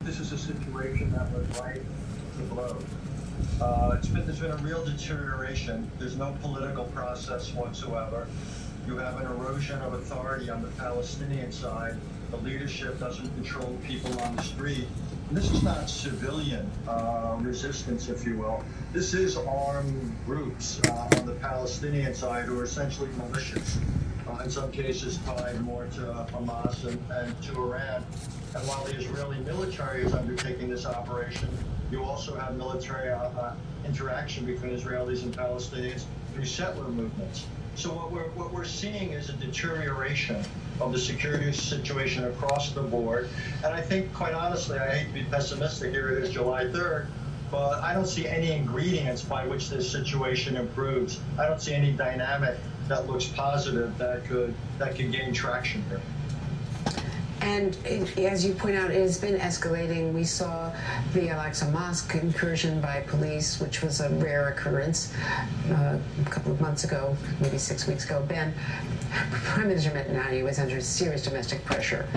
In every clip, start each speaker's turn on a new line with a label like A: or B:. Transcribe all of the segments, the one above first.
A: This is a situation that was right to blow. There's been a real deterioration. There's no political process whatsoever. You have an erosion of authority on the Palestinian side. The leadership doesn't control people on the street. And this is not civilian resistance, if you will. This is armed groups on the Palestinian side who are essentially militias. In some cases tied more to Hamas and to Iran. And while the Israeli military is undertaking this operation, you also have military interaction between Israelis and Palestinians through settler movements. So what we're seeing is a deterioration of the security situation across the board. And I think, quite honestly, I hate to be pessimistic, here it is July 3rd, but I don't see any ingredients by which this situation improves. I don't see any dynamic that looks positive that could gain traction here.
B: And as you point out, it has been escalating. We saw the Al-Aqsa Mosque incursion by police, which was a rare occurrence a couple of months ago, maybe 6 weeks ago. Ben, Prime Minister Netanyahu was under serious domestic pressure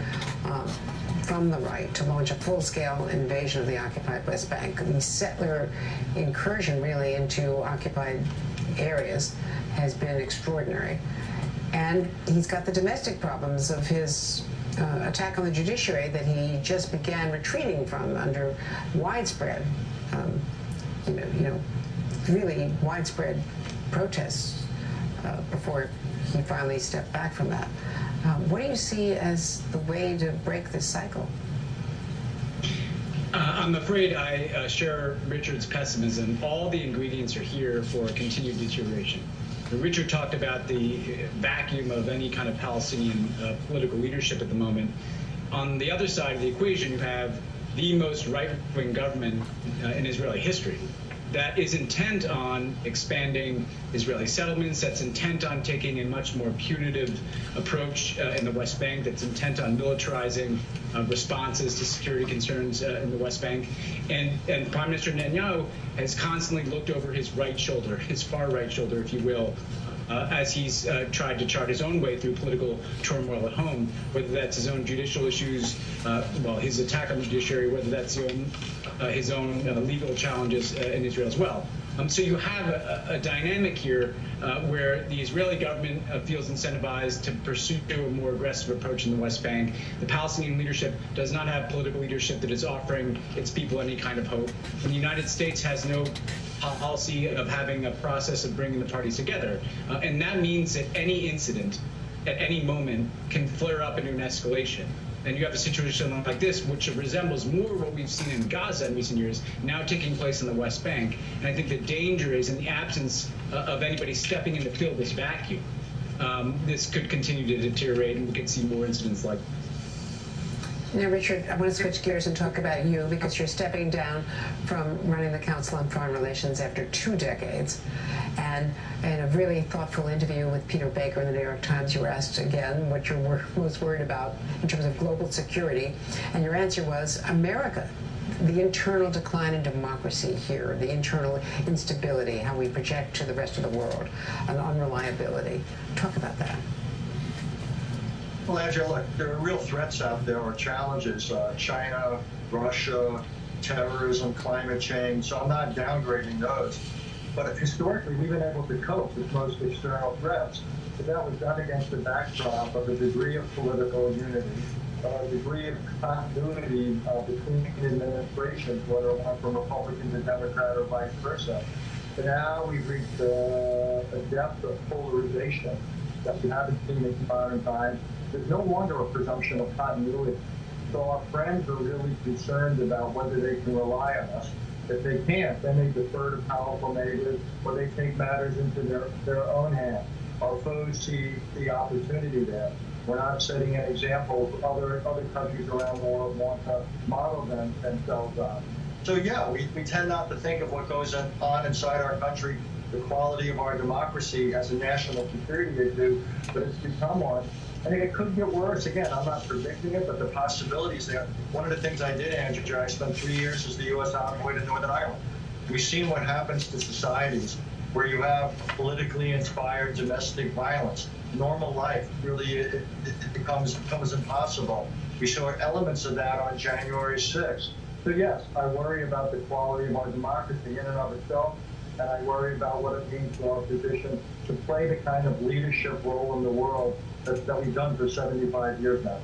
B: from the right to launch a full-scale invasion of the occupied West Bank. The settler incursion, really, into occupied areas has been extraordinary. And he's got the domestic problems of his attack on the judiciary that he just began retreating from under widespread, really widespread protests before he finally stepped back from that. What do you see as the way to break this cycle?
C: I'm afraid I share Richard's pessimism. All the ingredients are here for continued deterioration. Richard talked about the vacuum of any kind of Palestinian political leadership at the moment. On the other side of the equation, you have the most right-wing government in Israeli history that is intent on expanding Israeli settlements, that's intent on taking a much more punitive approach in the West Bank, that's intent on militarizing responses to security concerns in the West Bank. And Prime Minister Netanyahu has constantly looked over his right shoulder, his far right shoulder, if you will, as he's tried to chart his own way through political turmoil at home, whether that's his own judicial issues, his attack on the judiciary, whether that's his own legal challenges in Israel as well. So you have a dynamic here where the Israeli government feels incentivized to pursue a more aggressive approach in the West Bank. The Palestinian leadership does not have political leadership that is offering its people any kind of hope. And the United States has no policy of having a process of bringing the parties together. And that means that any incident at any moment can flare up into an escalation. And you have a situation like this, which resembles more what we've seen in Gaza in recent years, now taking place in the West Bank. And I think the danger is in the absence of anybody stepping in to fill this vacuum. This could continue to deteriorate, and we could see more incidents like this.
B: Now, Richard, I want to switch gears and talk about you, because you're stepping down from running the Council on Foreign Relations after 2 decades. And in a really thoughtful interview with Peter Baker in the New York Times, you were asked again what you're most worried about in terms of global security. And your answer was America, the internal decline in democracy here, the internal instability, how we project to the rest of the world, and unreliability. Talk about that.
A: Well, Andrea, look, there are real threats out there, or challenges, China, Russia, terrorism, climate change, so I'm not downgrading those. But historically, we've been able to cope with most external threats. But that was done against the backdrop of a degree of political unity, a degree of continuity between administrations, whether one from Republican to Democrat or vice versa. But now we've reached a depth of polarization that we haven't seen in modern times. There's no longer a presumption of continuity. So our friends are really concerned about whether they can rely on us. If they can't, then they defer to powerful neighbors, or they take matters into their own hands. Our foes see the opportunity there. We're not setting an example other countries around the world want to model themselves on. So yeah, we tend not to think of what goes on inside our country, the quality of our democracy, as a national security issue, but it's become one. I think it could get worse. Again, I'm not predicting it, but the possibilities there. One of the things I did, Andrew, I spent 3 years as the U.S. envoy to Northern Ireland. We've seen what happens to societies where you have politically inspired domestic violence. Normal life, really, it becomes impossible. We saw elements of that on January 6th. So yes, I worry about the quality of our democracy in and of itself, and I worry about what it means for our position to play the kind of leadership role in the world that we've done for 75 years now.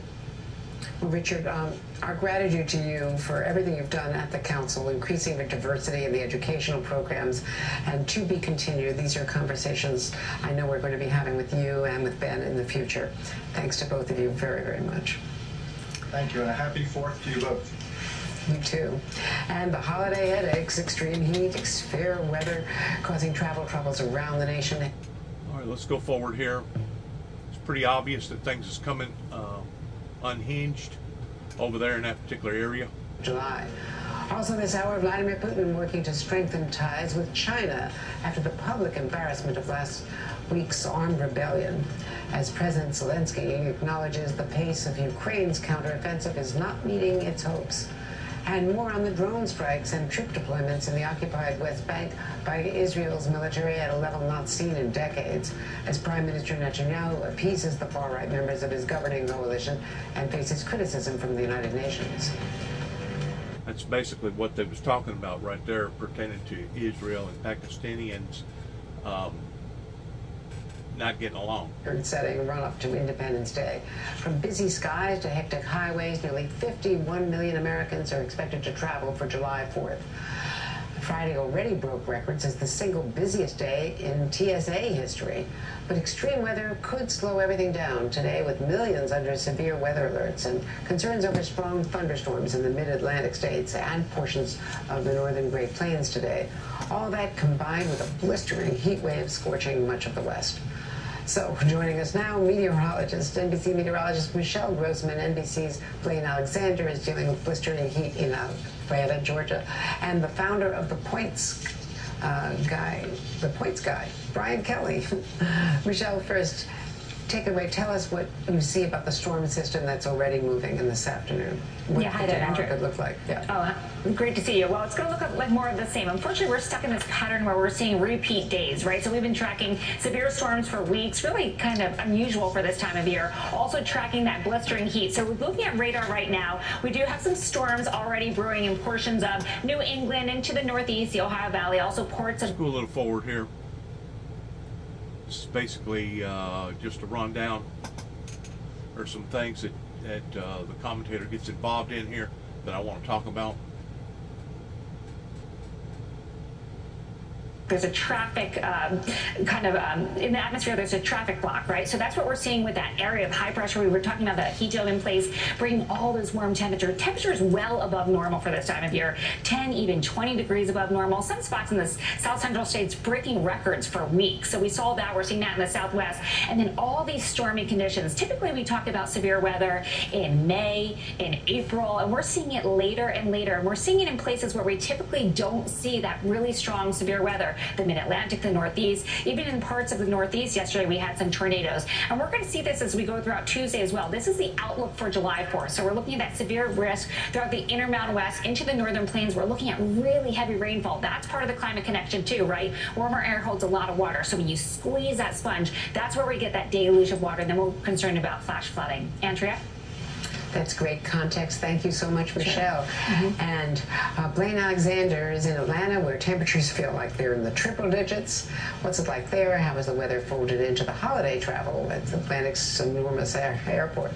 B: Well, Richard, our gratitude to you for everything you've done at the Council, increasing the diversity in the educational programs, and to be continued. These are conversations I know we're going to be having with you and with Ben in the future. Thanks to both of you very, very much.
A: Thank you, and a happy 4th to you both.
B: You too. And the holiday headaches, extreme heat, severe weather, causing travel troubles around the nation.
D: All right, let's go forward here. It's pretty obvious that things is coming unhinged over there in that particular area.
B: July. Also this hour, Vladimir Putin working to strengthen ties with China after the public embarrassment of last week's armed rebellion. As President Zelensky acknowledges the pace of Ukraine's counteroffensive is not meeting its hopes. And more on the drone strikes and troop deployments in the occupied West Bank by Israel's military at a level not seen in decades, as Prime Minister Netanyahu appeases the far-right members of his governing coalition and faces criticism from the United Nations.
D: That's basically what they was talking about right there, pertaining to Israel and Pakistanians not getting along.
B: Setting run up to Independence Day. From busy skies to hectic highways, nearly 51 million Americans are expected to travel for July 4th. Friday already broke records as the single busiest day in TSA history. But extreme weather could slow everything down today, with millions under severe weather alerts and concerns over strong thunderstorms in the mid-Atlantic states and portions of the northern Great Plains today. All that combined with a blistering heat wave scorching much of the West. So, joining us now, NBC meteorologist Michelle Grossman. NBC's Blaine Alexander is dealing with blistering heat in Atlanta, Georgia. And the founder of the Points Guy, Brian Kelly. Michelle, first, take it away. Tell us what you see about the storm system that's already moving in this afternoon. What
E: hi there, Andrew.
B: could look like. Yeah.
E: Oh, great to see you. Well, it's going to look like more of the same. Unfortunately, we're stuck in this pattern where we're seeing repeat days, right? So we've been tracking severe storms for weeks, really kind of unusual for this time of year. Also tracking that blistering heat. So we're looking at radar right now. We do have some storms already brewing in portions of New England into the Northeast, the Ohio Valley, also ports of...
D: Let's go a little forward here. This is basically just a rundown. There's some things that the commentator gets involved in here that I want to talk about.
E: There's a traffic in the atmosphere, there's a traffic block, right? So that's what we're seeing with that area of high pressure. We were talking about that heat dome in place, bringing all those warm temperatures well above normal for this time of year, 10, even 20 degrees above normal. Some spots in the south central states breaking records for weeks. So we saw that, we're seeing that in the southwest. And then all these stormy conditions. Typically we talk about severe weather in May, in April, and we're seeing it later and later. And we're seeing it in places where we typically don't see that really strong severe weather. The mid-Atlantic, the Northeast, even in parts of the Northeast yesterday we had some tornadoes. And we're going to see this as we go throughout Tuesday as well. This is the outlook for July 4th. So we're looking at that severe risk throughout the Intermountain West into the northern plains. We're looking at really heavy rainfall. That's part of the climate connection too, right? Warmer air holds a lot of water. So when you squeeze that sponge, that's where we get that deluge of water. And then we're concerned about flash flooding. Andrea?
B: That's great context. Thank you so much, Michelle. And Blaine Alexander is in Atlanta, where temperatures feel like they're in the triple digits. What's it like there? How is the weather folded into the holiday travel at Atlantic's enormous airport?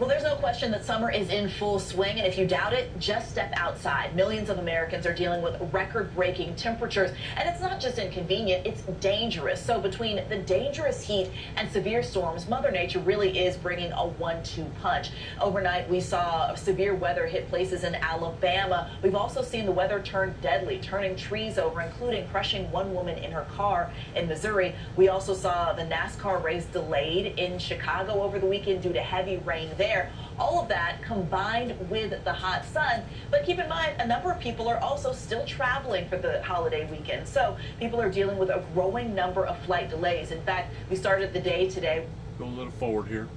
F: Well, there's no question that summer is in full swing, and if you doubt it, just step outside. Millions of Americans are dealing with record-breaking temperatures, and it's not just inconvenient, it's dangerous. So between the dangerous heat and severe storms, Mother Nature really is bringing a 1-2 punch. Overnight, we saw severe weather hit places in Alabama. We've also seen the weather turn deadly, turning trees over, including crushing one woman in her car in Missouri. We also saw the NASCAR race delayed in Chicago over the weekend due to heavy rain there. All of that combined with the hot sun. But keep in mind, a number of people are also still traveling for the holiday weekend. So people are dealing with a growing number of flight delays. In fact, we started the day today.
D: Go a little forward here.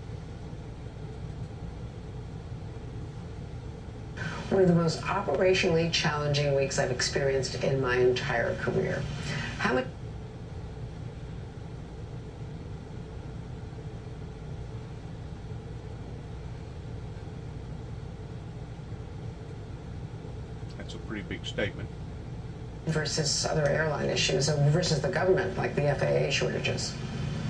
B: One of the most operationally challenging weeks I've experienced in my entire career. How much
D: that's a pretty big statement.
B: Versus other airline issues, versus the government, like the FAA shortages.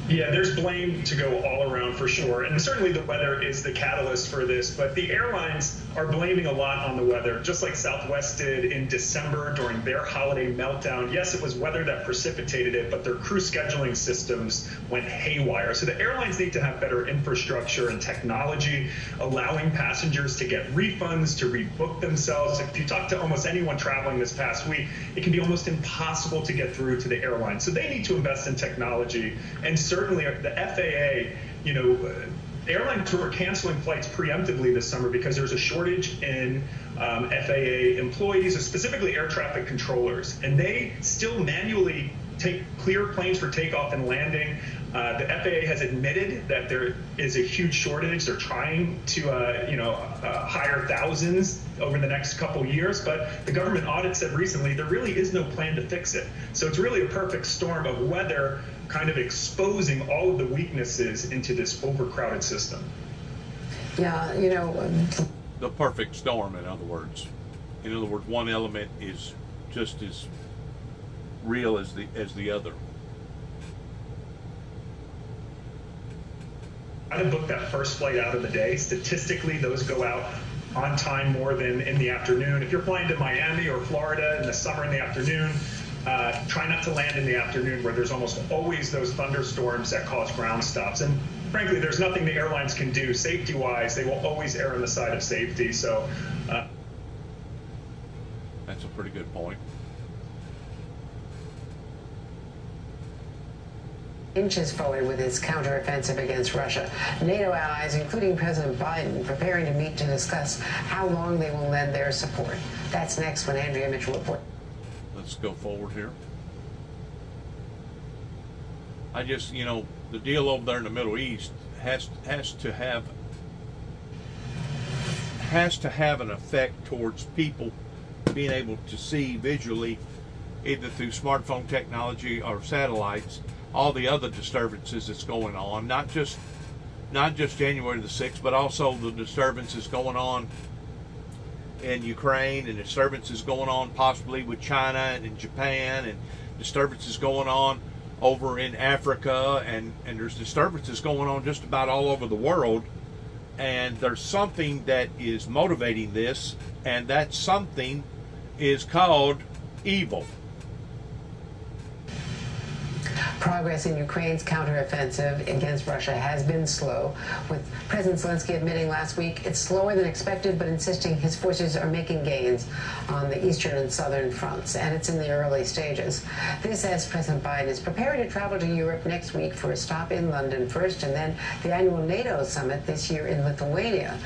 G: Yeah, there's blame to go all around for sure. And certainly the weather is the catalyst for this. But the airlines are blaming a lot on the weather, just like Southwest did in December during their holiday meltdown. Yes, it was weather that precipitated it, but their crew scheduling systems went haywire. So the airlines need to have better infrastructure and technology, allowing passengers to get refunds, to rebook themselves. If you talk to almost anyone traveling this past week, it can be almost impossible to get through to the airline. So they need to invest in technology. And certainly the FAA, airlines were canceling flights preemptively this summer because there's a shortage in FAA employees, specifically air traffic controllers, and they still manually clear planes for takeoff and landing. The FAA has admitted that there is a huge shortage. They're trying to, hire thousands over the next couple years, but the government audit said recently there really is no plan to fix it. So it's really a perfect storm of weather kind of exposing all of the weaknesses into this overcrowded system.
B: Yeah,
D: The perfect storm, in other words. In other words, one element is just as real as the other.
G: I would book that first flight out of the day. Statistically, those go out on time more than in the afternoon. If you're flying to Miami or Florida in the summer in the afternoon, try not to land in the afternoon where there's almost always those thunderstorms that cause ground stops. And frankly, there's nothing the airlines can do safety-wise. They will always err on the side of safety. So
D: that's a pretty good point.
B: Inches forward with its counteroffensive against Russia. NATO allies, including President Biden, preparing to meet to discuss how long they will lend their support. That's next when Andrea Mitchell reports.
D: Let's go forward here. I just, the deal over there in the Middle East has to have an effect towards people being able to see visually, either through smartphone technology or satellites, all the other disturbances that's going on, not just January the 6th, but also the disturbances going on in Ukraine, and disturbances going on possibly with China and in Japan, and disturbances going on over in Africa, and there's disturbances going on just about all over the world. And there's something that is motivating this, and that something is called evil.
B: Progress in Ukraine's counteroffensive against Russia has been slow, with President Zelensky admitting last week it's slower than expected, but insisting his forces are making gains on the eastern and southern fronts, and it's in the early stages. This as President Biden is preparing to travel to Europe next week for a stop in London first, and then the annual NATO summit this year in Lithuania.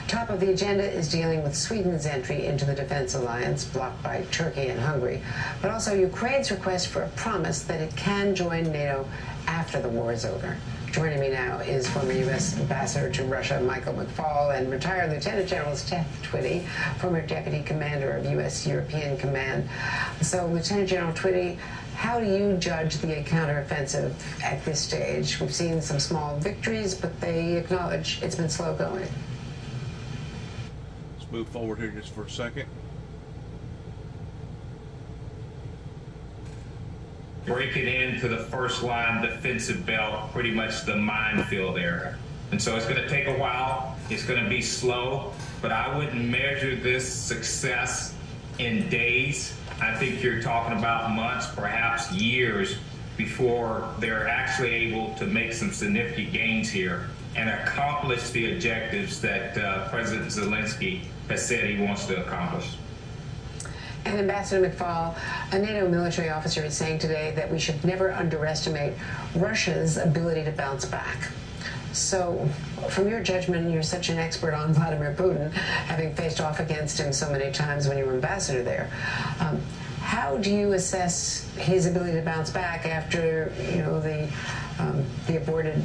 B: Top of the agenda is dealing with Sweden's entry into the defense alliance, blocked by Turkey and Hungary, but also Ukraine's request for a promise that it can join NATO after the war is over. Joining me now is former U.S. Ambassador to Russia, Michael McFaul, and retired Lieutenant General Steph Twitty, former Deputy Commander of U.S. European Command. So, Lieutenant General Twitty, how do you judge the counteroffensive at this stage? We've seen some small victories, but they acknowledge it's been slow going.
D: Let's move forward here just for a second.
H: Break it into the first line defensive belt, pretty much the minefield area. And so it's going to take a while. It's going to be slow, but I wouldn't measure this success in days. I think you're talking about months, perhaps years, before they're actually able to make some significant gains here and accomplish the objectives that President Zelensky has said he wants to accomplish.
B: And Ambassador McFaul, a NATO military officer, is saying today that we should never underestimate Russia's ability to bounce back. So, from your judgment, you're such an expert on Vladimir Putin, having faced off against him so many times when you were ambassador there. How do you assess his ability to bounce back after, the aborted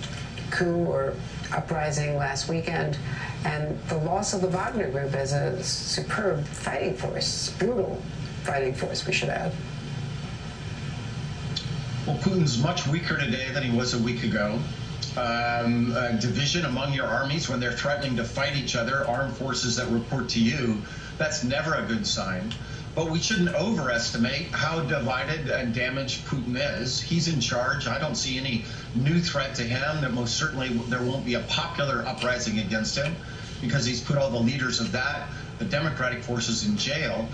B: coup or uprising last weekend, and the loss of the Wagner Group as a superb fighting force, brutal fighting force, we should add?
I: Well, Putin's much weaker today than he was a week ago. Division among your armies when they're threatening to fight each other, armed forces that report to you, that's never a good sign. but we shouldn't overestimate how divided and damaged Putin is. He's in charge. I don't see any new threat to him. That most certainly there won't be a popular uprising against him, because he's put all the leaders of the democratic forces, in jail.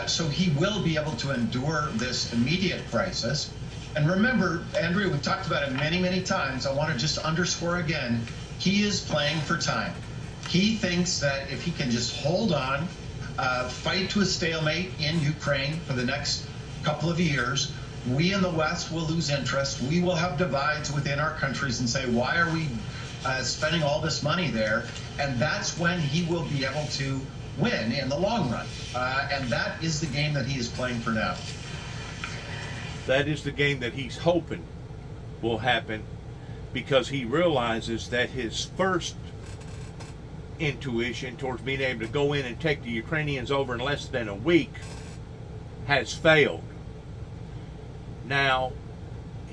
I: So he will be able to endure this immediate crisis. And remember, Andrea, we've talked about it many, many times. I want to just underscore again, he is playing for time. He thinks that if he can just hold on, fight to a stalemate in Ukraine for the next couple of years, we in the West will lose interest. We will have divides within our countries and say, why are we spending all this money there? And that's when he will be able to win in the long run. And that is the game that he is playing for now.
D: That is the game that he's hoping will happen, because he realizes that his first intuition towards being able to go in and take the Ukrainians over in less than a week has failed. Now,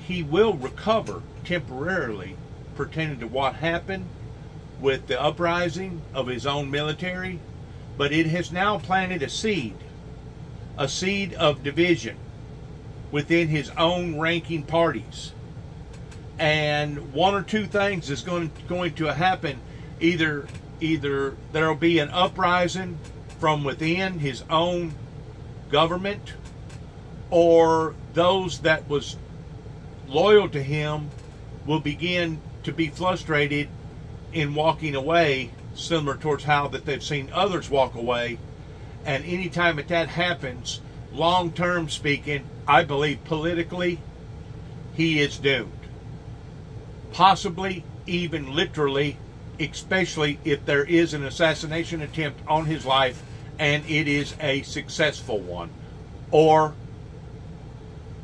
D: he will recover temporarily pertaining to what happened with the uprising of his own military, but it has now planted a seed of division within his own ranking parties. And one or two things is going to happen. Either there'll be an uprising from within his own government, or those that was loyal to him will begin to be frustrated in walking away, similar towards how that they've seen others walk away. And anytime that happens, long-term speaking, I believe politically, he is doomed. Possibly even literally, especially if there is an assassination attempt on his life and it is a successful one, or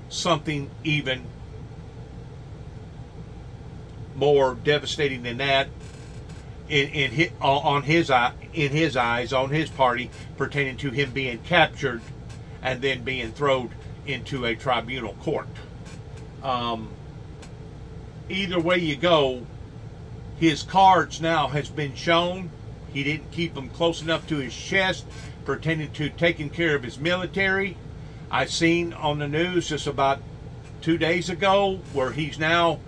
D: something even more devastating than that in his eyes, on his party, pertaining to him being captured and then being thrown into a tribunal court. Either way you go, his cards now has been shown. He didn't keep them close enough to his chest pertaining to taking care of his military. I seen on the news just about 2 days ago where he's now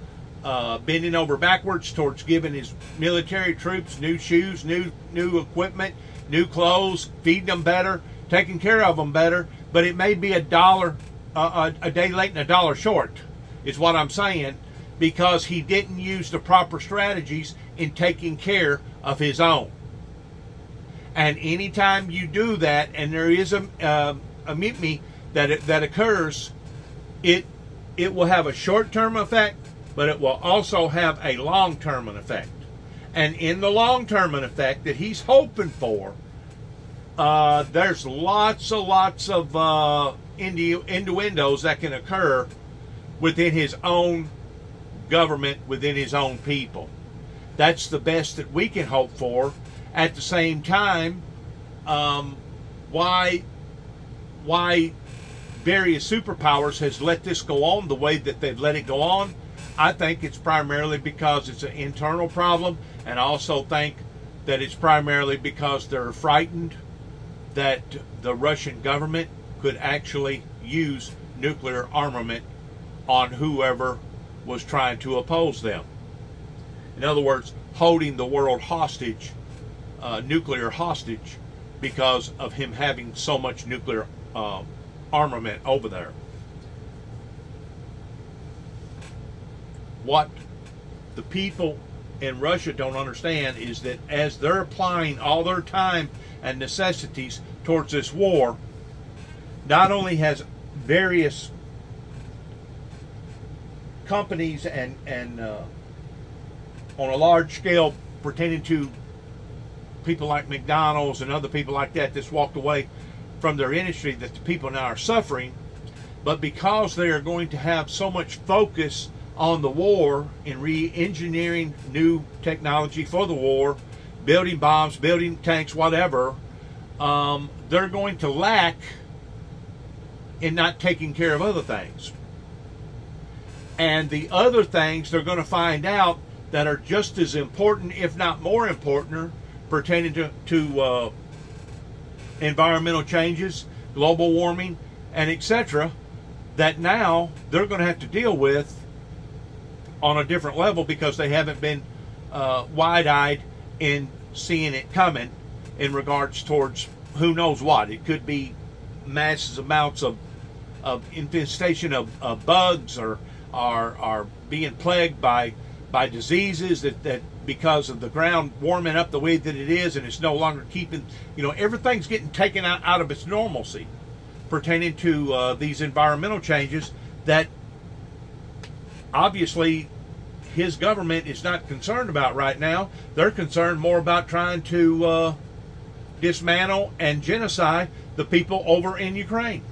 D: bending over backwards towards giving his military troops new shoes, new equipment, new clothes, feeding them better, taking care of them better. But it may be a day late and a dollar short, is what I'm saying, because he didn't use the proper strategies in taking care of his own. And anytime you do that, and there is a mutiny that occurs, it will have a short-term effect, but it will also have a long-term effect. And in the long-term effect that he's hoping for, there's lots of innuendos that can occur within his own government, within his own people. That's the best that we can hope for. At the same time, why various superpowers has let this go on the way that they've let it go on, I think it's primarily because it's an internal problem, and I also think that it's primarily because they're frightened that the Russian government could actually use nuclear armament on whoever was trying to oppose them. In other words, holding the world hostage, nuclear hostage, because of him having so much nuclear armament over there. What the people in Russia don't understand is that as they're applying all their time and necessities towards this war, not only has various companies and on a large scale pertaining to people like McDonald's and other people like that that's walked away from their industry, that the people now are suffering, but because they are going to have so much focus on the war in re-engineering new technology for the war, building bombs, building tanks, whatever, they're going to lack in not taking care of other things. And the other things they're going to find out that are just as important, if not more important, pertaining to environmental changes, global warming, and etc., that now they're going to have to deal with on a different level because they haven't been wide-eyed in seeing it coming in regards towards who knows what. It could be massive amounts of infestation of bugs or are being plagued by diseases that because of the ground warming up the way that it is, and it's no longer keeping, everything's getting taken out of its normalcy pertaining to these environmental changes that obviously his government is not concerned about right now. They're concerned more about trying to dismantle and genocide the people over in Ukraine.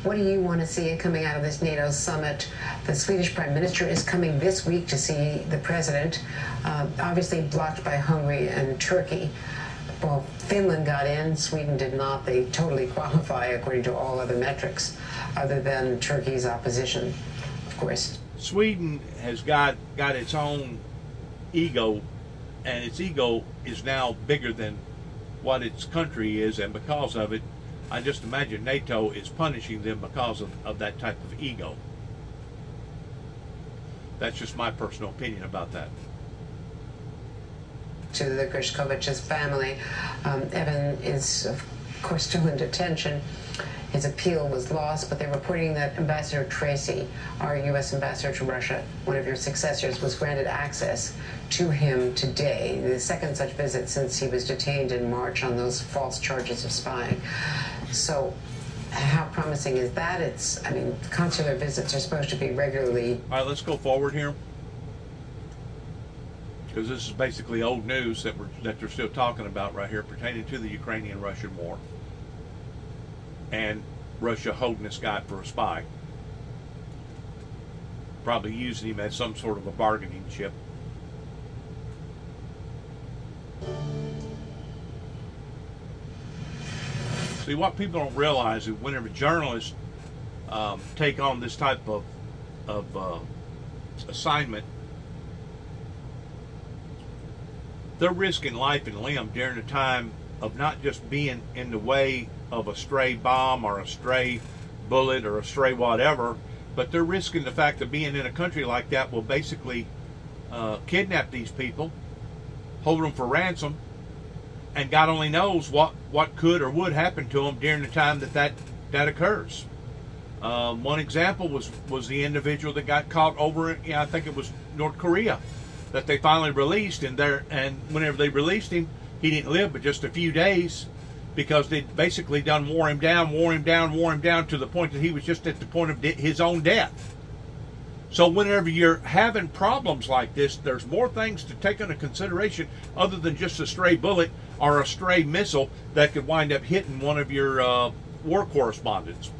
B: What do you want to see coming out of this NATO summit? The Swedish Prime Minister is coming this week to see the President, obviously blocked by Hungary and Turkey. Well, Finland got in, Sweden did not. They totally qualify according to all other metrics, other than Turkey's opposition, of course.
D: Sweden has got its own ego, and its ego is now bigger than what its country is, and because of it, I just imagine NATO is punishing them because of that type of ego. That's just my personal opinion about that.
B: To the Grishkovich's family, Evan is, of course, still in detention. His appeal was lost, but they're reporting that Ambassador Tracy, our U.S. ambassador to Russia, one of your successors, was granted access to him today, the second such visit since he was detained in March on those false charges of spying. So how promising is that? Consular visits are supposed to be regularly.
D: All right, let's go forward here, because this is basically old news that they're still talking about right here pertaining to the Ukrainian-Russian war and Russia holding this guy for a spy, probably using him as some sort of a bargaining chip. See, what people don't realize is whenever journalists take on this type of assignment, they're risking life and limb during the time of not just being in the way of a stray bomb or a stray bullet or a stray whatever, but they're risking the fact of being in a country like that will basically kidnap these people, hold them for ransom, and God only knows what could or would happen to them during the time that occurs. One example was the individual that got caught over in, I think it was North Korea, that they finally released, and whenever they released him, he didn't live but just a few days, because they'd basically done wore him down to the point that he was just at the point of his own death. So whenever you're having problems like this, there's more things to take into consideration other than just a stray bullet or a stray missile that could wind up hitting one of your war correspondents.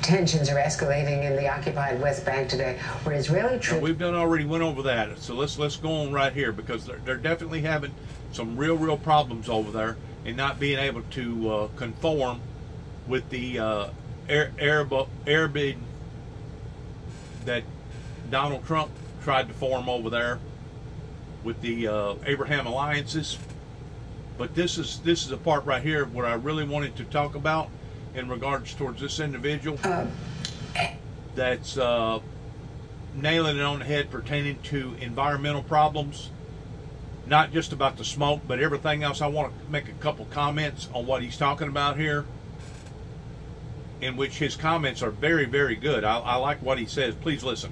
B: Tensions are escalating in the occupied West Bank today, where Israeli troops.
D: We've already went over that, so let's go on right here, because they're definitely having some real problems over there and not being able to conform with the Arab that Donald Trump tried to form over there with the Abraham alliances. But this is a part right here where I really wanted to talk about in regards towards this individual that's nailing it on the head pertaining to environmental problems, not just about the smoke, but everything else. I want to make a couple comments on what he's talking about here, in which his comments are very good. I like what he says. Please listen.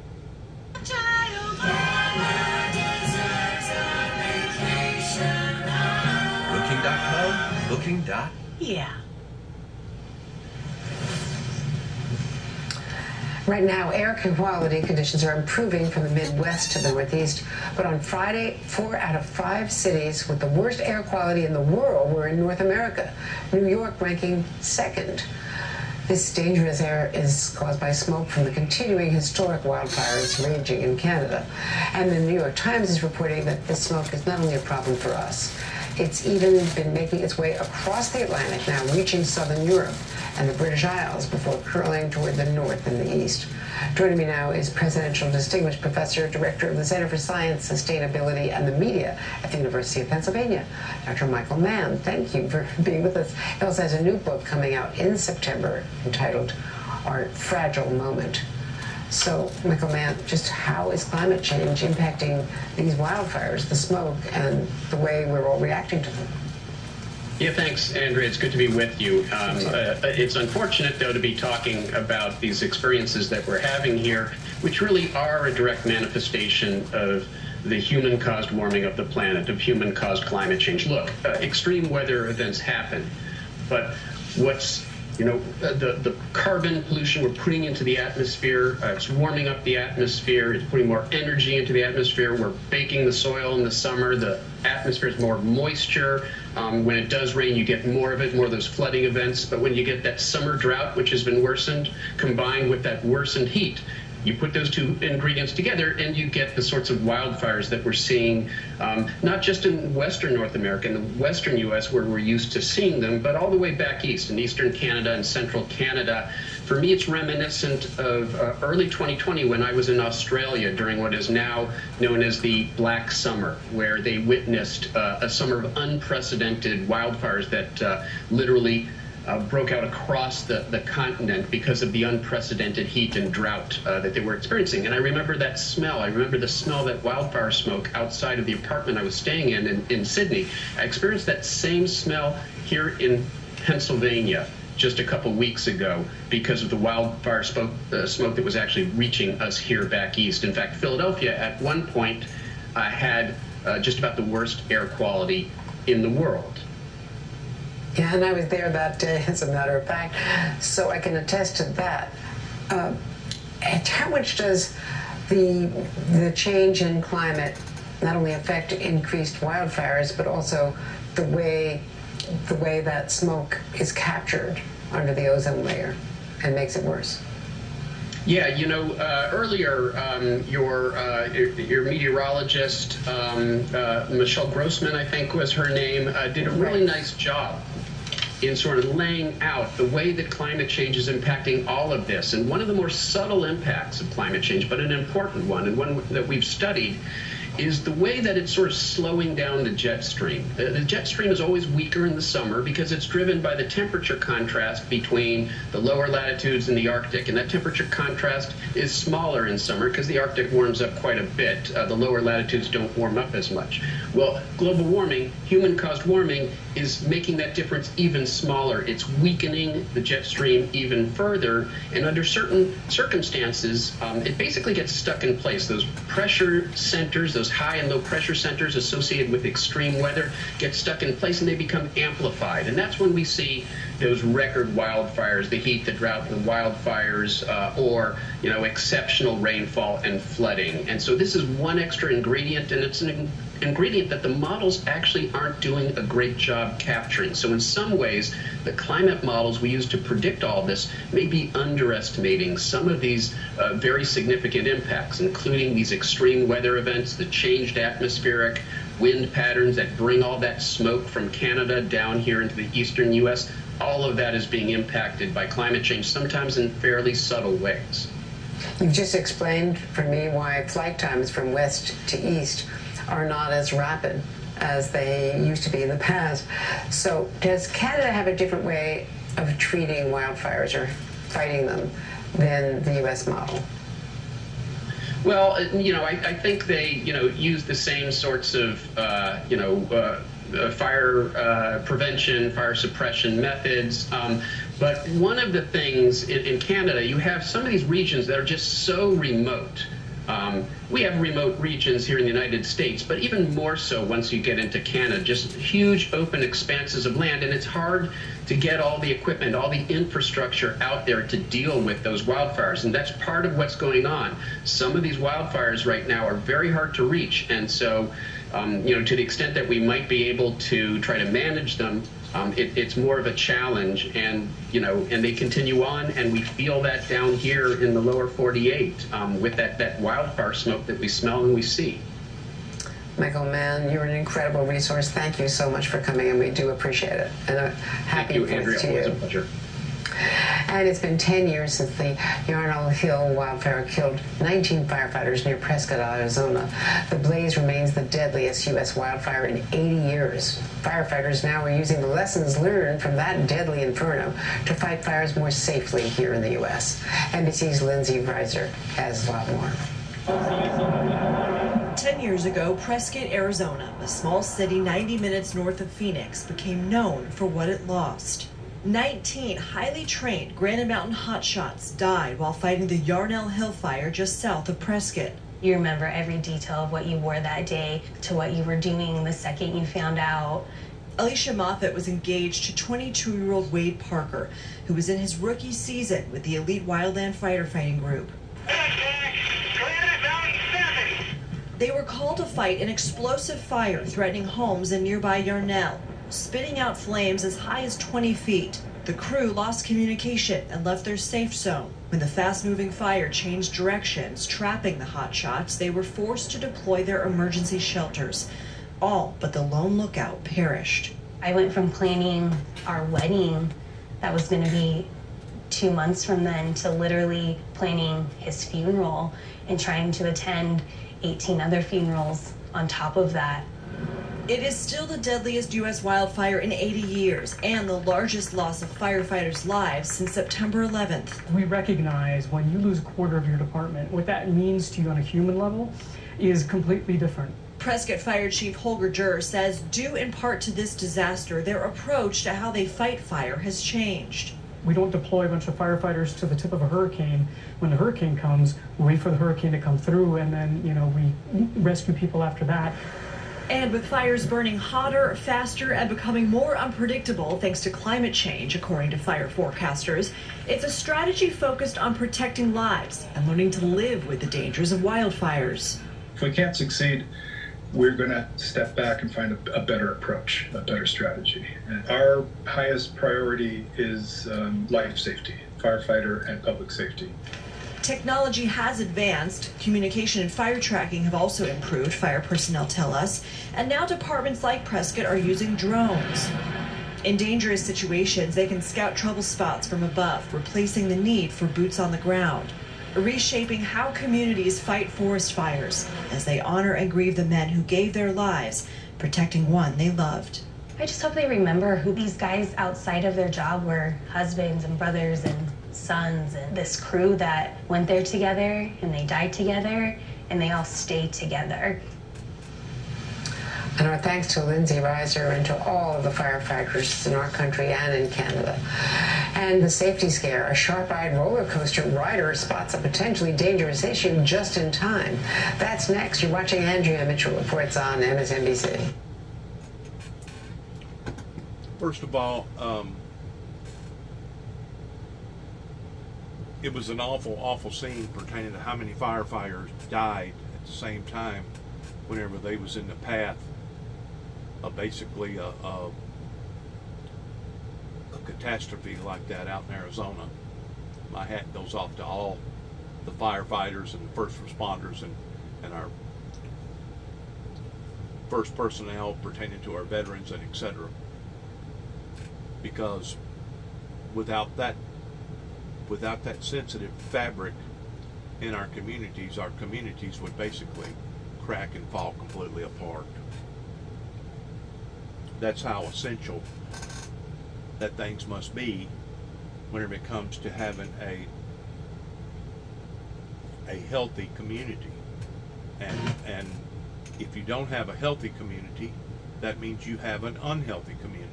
J: Booking.com?
F: Yeah.
B: Right now, air quality conditions are improving from the Midwest to the Northeast. But on Friday, 4 out of 5 cities with the worst air quality in the world were in North America, New York ranking second. This dangerous air is caused by smoke from the continuing historic wildfires raging in Canada. And the New York Times is reporting that this smoke is not only a problem for us, It's even been making its way across the Atlantic, now reaching southern Europe and the British Isles before curling toward the north and the east. Joining me now is Presidential Distinguished Professor, Director of the Center for Science, Sustainability, and the Media at the University of Pennsylvania, Dr. Michael Mann. Thank you for being with us. He also has a new book coming out in September entitled Our Fragile Moment. So, Michael Mann, just how is climate change impacting these wildfires, the smoke, and the way we're all reacting to them?
J: Yeah, thanks, Andrea. It's good to be with you. It's unfortunate, though, to be talking about these experiences that we're having here, which really are a direct manifestation of the human-caused warming of the planet, of human-caused climate change. Look, extreme weather events happen, but what's the carbon pollution we're putting into the atmosphere, it's warming up the atmosphere, it's putting more energy into the atmosphere, we're baking the soil in the summer, the atmosphere is more moisture. When it does rain, you get more of it, more of those flooding events. But when you get that summer drought, which has been worsened, combined with that worsened heat, you put those two ingredients together and you get the sorts of wildfires that we're seeing, not just in Western North America, in the Western U.S. where we're used to seeing them, but all the way back east in Eastern Canada and Central Canada. For me, it's reminiscent of early 2020 when I was in Australia during what is now known as the Black Summer, where they witnessed a summer of unprecedented wildfires that literally broke out across the continent because of the unprecedented heat and drought that they were experiencing. And I remember that smell. I remember the smell of that wildfire smoke outside of the apartment I was staying in Sydney. I experienced that same smell here in Pennsylvania just a couple weeks ago because of the wildfire smoke that was actually reaching us here back east. In fact, Philadelphia at one point had just about the worst air quality in the world.
B: Yeah, and I was there that day, as a matter of fact, so I can attest to that. How much does the change in climate not only affect increased wildfires, but also the way that smoke is captured under the ozone layer and makes it worse?
J: Yeah, earlier your meteorologist, Michelle Grossman, I think was her name, did a really nice job in sort of laying out the way that climate change is impacting all of this. And one of the more subtle impacts of climate change, but an important one, and one that we've studied, is the way that it's sort of slowing down the jet stream. The jet stream is always weaker in the summer because it's driven by the temperature contrast between the lower latitudes and the Arctic. And that temperature contrast is smaller in summer because the Arctic warms up quite a bit. The lower latitudes don't warm up as much. Well, global warming, human-caused warming, is making that difference even smaller. It's weakening the jet stream even further. And under certain circumstances, it basically gets stuck in place. Those pressure centers, those high and low pressure centers associated with extreme weather get stuck in place and they become amplified. And that's when we see those record wildfires, the heat, the drought, the wildfires, or exceptional rainfall and flooding. And so this is one extra ingredient, and it's an ingredient that the models actually aren't doing a great job capturing. So in some ways, the climate models we use to predict all this may be underestimating some of these very significant impacts, including these extreme weather events, the changed atmospheric wind patterns that bring all that smoke from Canada down here into the eastern U.S. All of that is being impacted by climate change, sometimes in fairly subtle ways.
B: You've just explained for me why flight times from west to east are not as rapid as they used to be in the past. So does Canada have a different way of treating wildfires or fighting them than the U.S. model?
J: Well, I think they, use the same sorts of, fire prevention, fire suppression methods. But one of the things in Canada, you have some of these regions that are just so remote. We have remote regions here in the United States, but even more so once you get into Canada, just huge open expanses of land, and it's hard to get all the equipment, all the infrastructure out there to deal with those wildfires, and that's part of what's going on. Some of these wildfires right now are very hard to reach, and so, to the extent that we might be able to try to manage them, it's more of a challenge, and and they continue on, and we feel that down here in the lower 48 with that wildfire smoke that we smell and we see.
B: Michael Mann, you're an incredible resource. Thank you so much for coming, and we do appreciate it. And happy
K: Thank you, Andrea.
B: to you.
K: Always a pleasure.
B: And it's been 10 years since the Yarnell Hill wildfire killed 19 firefighters near Prescott, Arizona. The blaze remains the deadliest U.S. wildfire in 80 years. Firefighters now are using the lessons learned from that deadly inferno to fight fires more safely here in the U.S. NBC's Lindsay Reiser has a lot more.
L: 10 years ago, Prescott, Arizona, a small city 90 minutes north of Phoenix, became known for what it lost. 19 highly trained Granite Mountain hotshots died while fighting the Yarnell Hill fire just south of Prescott.
M: You remember every detail of what you wore that day to what you were doing the second you found out.
L: Alicia Moffett was engaged to 22-year-old Wade Parker, who was in his rookie season with the elite wildland firefighting group. They were called to fight an explosive fire threatening homes in nearby Yarnell, spitting out flames as high as 20 feet. The crew lost communication and left their safe zone. When the fast-moving fire changed directions, trapping the hotshots, they were forced to deploy their emergency shelters. All but the lone lookout perished.
M: I went from planning our wedding that was going to be 2 months from then to literally planning his funeral and trying to attend 18 other funerals on top of that.
L: It is still the deadliest U.S. wildfire in 80 years and the largest loss of firefighters' lives since September 11th.
N: We recognize when you lose a quarter of your department, what that means to you on a human level is completely different.
L: Prescott Fire Chief Holger Jurr says due in part to this disaster, their approach to how they fight fire has changed.
N: We don't deploy a bunch of firefighters to the tip of a hurricane. When the hurricane comes, we wait for the hurricane to come through, and then, we rescue people after that.
L: And with fires burning hotter, faster, and becoming more unpredictable thanks to climate change, according to fire forecasters, it's a strategy focused on protecting lives and learning to live with the dangers of wildfires.
O: If we can't succeed, we're going to step back and find a better approach, a better strategy. And our highest priority is life safety, firefighter and public safety.
L: Technology has advanced. Communication and fire tracking have also improved, fire personnel tell us. And now departments like Prescott are using drones. In dangerous situations, they can scout trouble spots from above, replacing the need for boots on the ground, reshaping how communities fight forest fires as they honor and grieve the men who gave their lives protecting one they loved.
M: I just hope they remember who these guys outside of their job were, husbands and brothers and sons, and this crew that went there together and they died together and they all stayed together.
B: And our thanks to Lindsay Reiser and to all of the firefighters in our country and in Canada. And the safety scare, a sharp-eyed roller coaster rider spots a potentially dangerous issue just in time. That's next. You're watching Andrea Mitchell Reports on MSNBC.
D: First of all, it was an awful, awful scene pertaining to how many firefighters died at the same time whenever they was in the path of basically a catastrophe like that out in Arizona. My hat goes off to all the firefighters and the first responders and our first personnel pertaining to our veterans and etc. Because without that sensitive fabric in our communities would basically crack and fall completely apart. That's how essential that things must be whenever it comes to having a healthy community. And if you don't have a healthy community, that means you have an unhealthy community.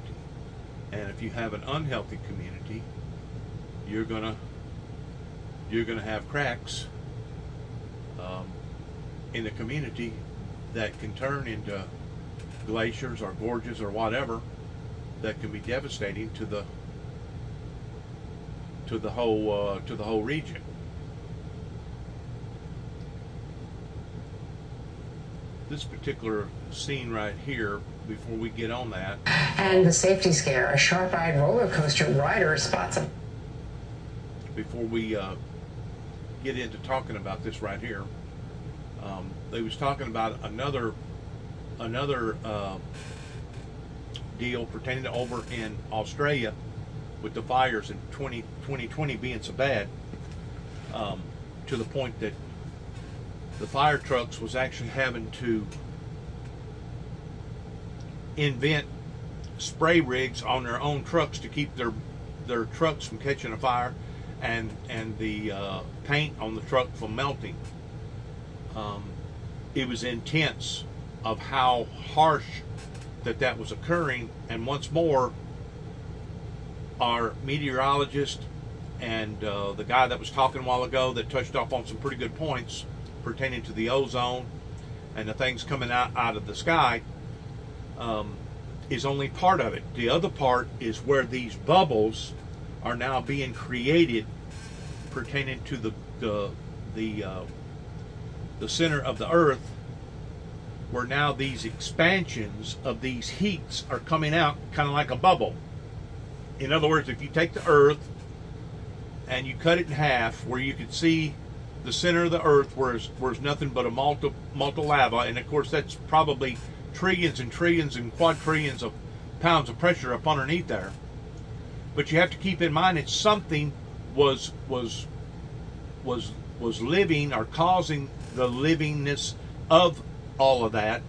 D: And if you have an unhealthy community, you're gonna have cracks in the community that can turn into glaciers or gorges or whatever that can be devastating to the whole region. This particular scene right here, before we get on that,
B: and the safety scare, a sharp-eyed roller coaster rider spots a.
D: Before we get into talking about this right here, they was talking about another another deal pertaining to over in Australia with the fires in 2020 being so bad, to the point that the fire trucks was actually having to invent spray rigs on their own trucks to keep their trucks from catching a fire, and the paint on the truck from melting. It was intense of how harsh that was occurring. And once more, our meteorologist and the guy that was talking a while ago that touched off on some pretty good points pertaining to the ozone and the things coming out of the sky, is only part of it. The other part is where these bubbles are now being created pertaining to the center of the earth, where now these expansions of these heats are coming out kind of like a bubble. In other words, if you take the earth and you cut it in half, where you could see the center of the earth where's nothing but a molten lava, and of course that's probably trillions and trillions and quadrillions of pounds of pressure up underneath there. But you have to keep in mind that something was living or causing the livingness of all of that,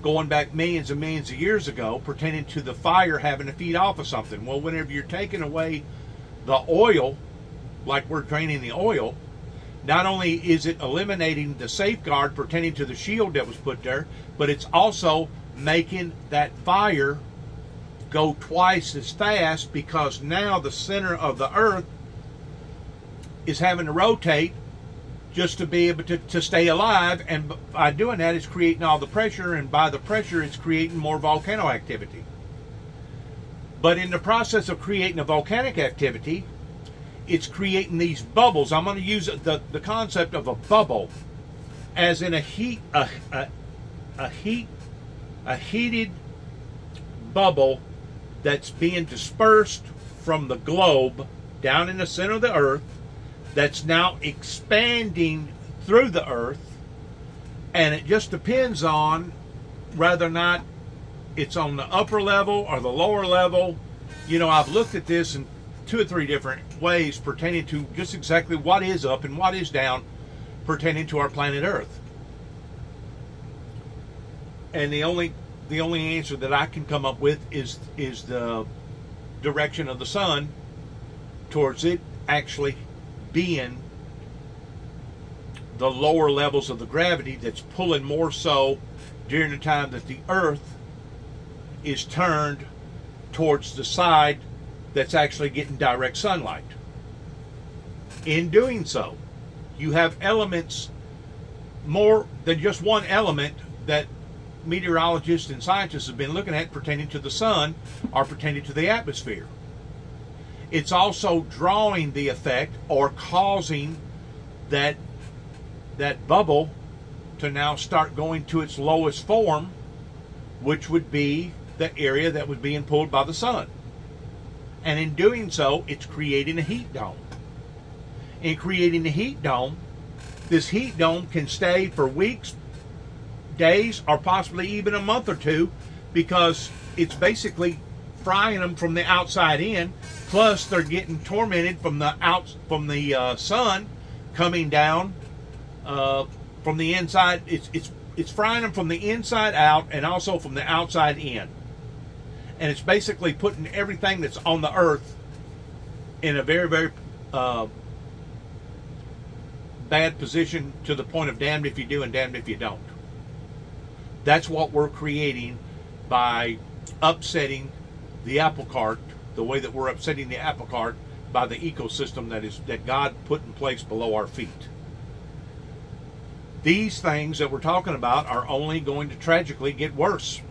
D: going back millions and millions of years ago, pertaining to the fire having to feed off of something. Well, whenever you're taking away the oil, like we're draining the oil, not only is it eliminating the safeguard pertaining to the shield that was put there, but it's also making that fire go twice as fast, because now the center of the earth is having to rotate just to be able to stay alive, and by doing that it's creating all the pressure, and by the pressure it's creating more volcano activity. But in the process of creating a volcanic activity, it's creating these bubbles. I'm going to use the concept of a bubble as in a heated bubble that's being dispersed from the globe down in the center of the earth, that's now expanding through the earth. And it just depends on whether or not it's on the upper level or the lower level. You know, I've looked at this in 2 or 3 different ways pertaining to just exactly what is up and what is down pertaining to our planet Earth. And the only answer that I can come up with is the direction of the sun towards it actually being the lower levels of the gravity that's pulling more so during the time that the earth is turned towards the side that's actually getting direct sunlight. In doing so, you have elements, more than just one element, that meteorologists and scientists have been looking at pertaining to the sun or pertaining to the atmosphere. It's also drawing the effect or causing that bubble to now start going to its lowest form, which would be the area that was being pulled by the sun. And in doing so, it's creating a heat dome. In creating a heat dome, this heat dome can stay for weeks, days, or possibly even a month or two, because it's basically frying them from the outside in. Plus, they're getting tormented from the sun coming down from the inside. It's frying them from the inside out and also from the outside in. And it's basically putting everything that's on the earth in a very, very bad position, to the point of damned if you do and damned if you don't. That's what we're creating by upsetting the apple cart, the way that we're upsetting the apple cart by the ecosystem that God put in place below our feet. These things that we're talking about are only going to tragically get worse,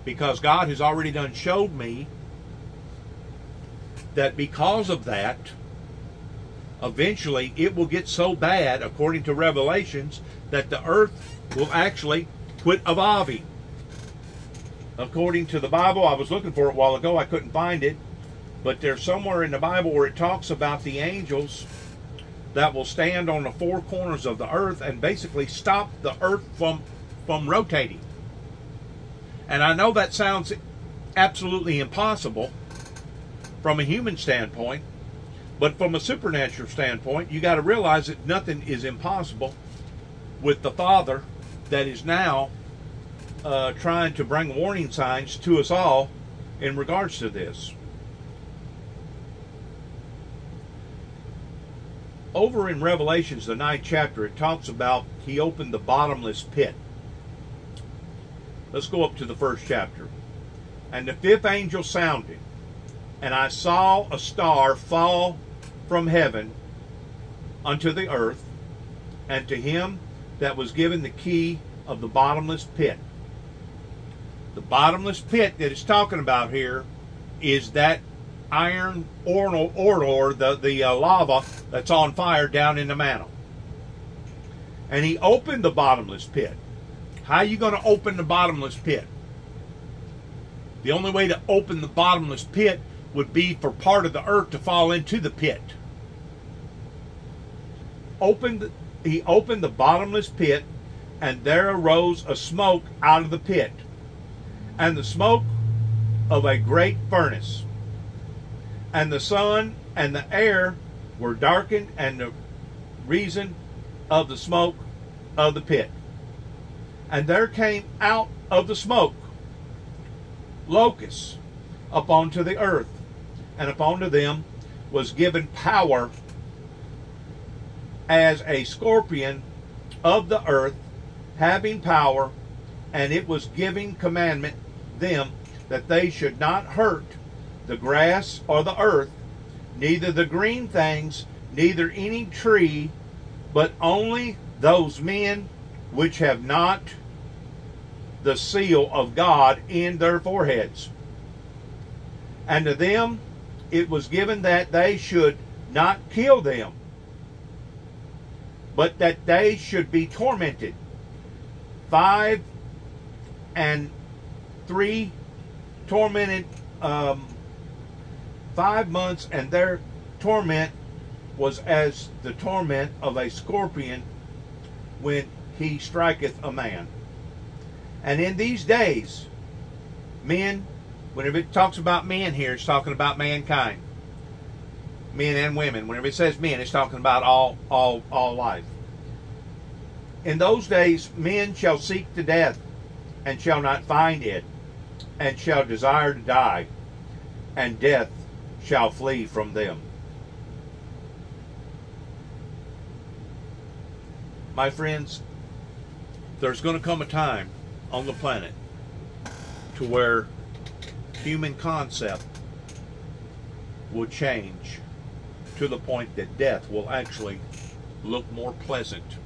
D: because God has already done showed me that because of that, eventually it will get so bad, according to Revelations, that the earth will actually quit evolving. According to the Bible, I was looking for it a while ago, I couldn't find it, but there's somewhere in the Bible where it talks about the angels that will stand on the 4 corners of the earth and basically stop the earth from them rotating. And I know that sounds absolutely impossible from a human standpoint, but from a supernatural standpoint, you got to realize that nothing is impossible with the Father that is now trying to bring warning signs to us all in regards to this. Over in Revelations, the 9th chapter, it talks about he opened the bottomless pit. Let's go up to the 1st chapter. And the 5th angel sounded, and I saw a star fall from heaven unto the earth, and to him that was given the key of the bottomless pit. The bottomless pit that it's talking about here is that iron ore, the lava that's on fire down in the mantle. And he opened the bottomless pit. How are you going to open the bottomless pit? The only way to open the bottomless pit would be for part of the earth to fall into the pit. He opened the bottomless pit, and there arose a smoke out of the pit, and the smoke of a great furnace. And the sun and the air were darkened, and the reason of the smoke of the pit. And there came out of the smoke locusts upon to the earth, and upon to them was given power as a scorpion of the earth, having power, and it was giving commandment them that they should not hurt the grass or the earth, neither the green things, neither any tree, but only those men which have not the seal of God in their foreheads. And to them it was given that they should not kill them, but that they should be tormented 5 and 3 tormented 5 months, and their torment was as the torment of a scorpion when he striketh a man. And in these days, men, whenever it talks about men here, it's talking about mankind, men and women. Whenever it says men, it's talking about all life. In those days, men shall seek to death, and shall not find it, and shall desire to die, and death shall flee from them. My friends, there's going to come a time on the planet to where human concept will change to the point that death will actually look more pleasant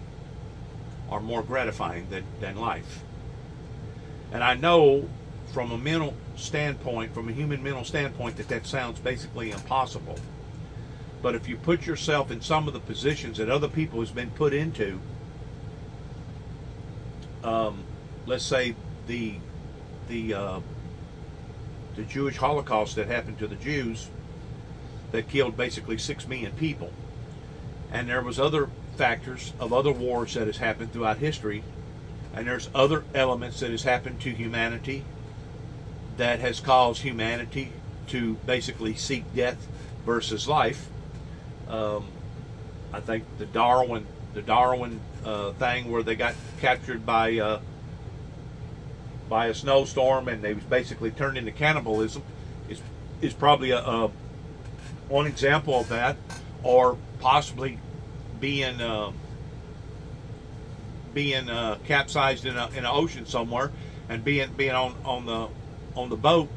D: or more gratifying than life. And I know from a mental standpoint, from a human mental standpoint, that sounds basically impossible. But if you put yourself in some of the positions that other people has been put into, let's say the Jewish Holocaust that happened to the Jews, that killed basically 6 million people, and there was other factors of other wars that has happened throughout history, and there's other elements that has happened to humanity that has caused humanity to basically seek death versus life. I think the Darwin thing, where they got captured by a snowstorm and they was basically turned into cannibalism, is probably one example of that, or possibly being capsized in an ocean somewhere, and being on the boat,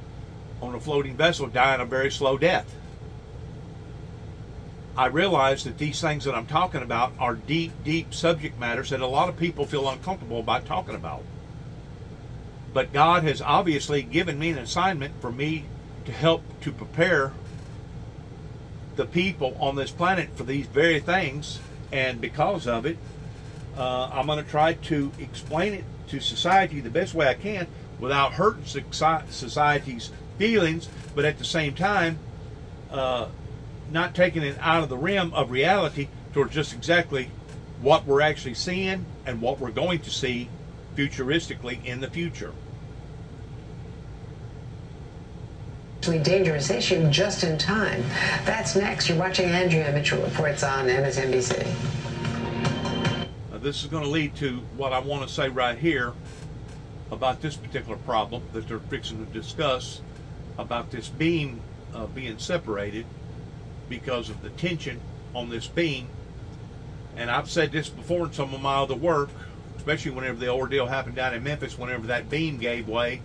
D: on a floating vessel, dying a very slow death. I realize that these things that I'm talking about are deep subject matters that a lot of people feel uncomfortable about talking about. But God has obviously given me an assignment for me to help to prepare the people on this planet for these very things, and because of it, I'm going to try to explain it to society the best way I can without hurting society's feelings, but at the same time not taking it out of the realm of reality towards just exactly what we're actually seeing and what we're going to see futuristically in the future.
B: Dangerous issue just in time. That's next. You're watching Andrea Mitchell Reports on MSNBC.
D: This is going to lead to what I want to say right here about this particular problem that they're fixing to discuss about this beam being separated because of the tension on this beam. And I've said this before in some of my other work, especially whenever the ordeal happened down in Memphis, whenever that beam gave way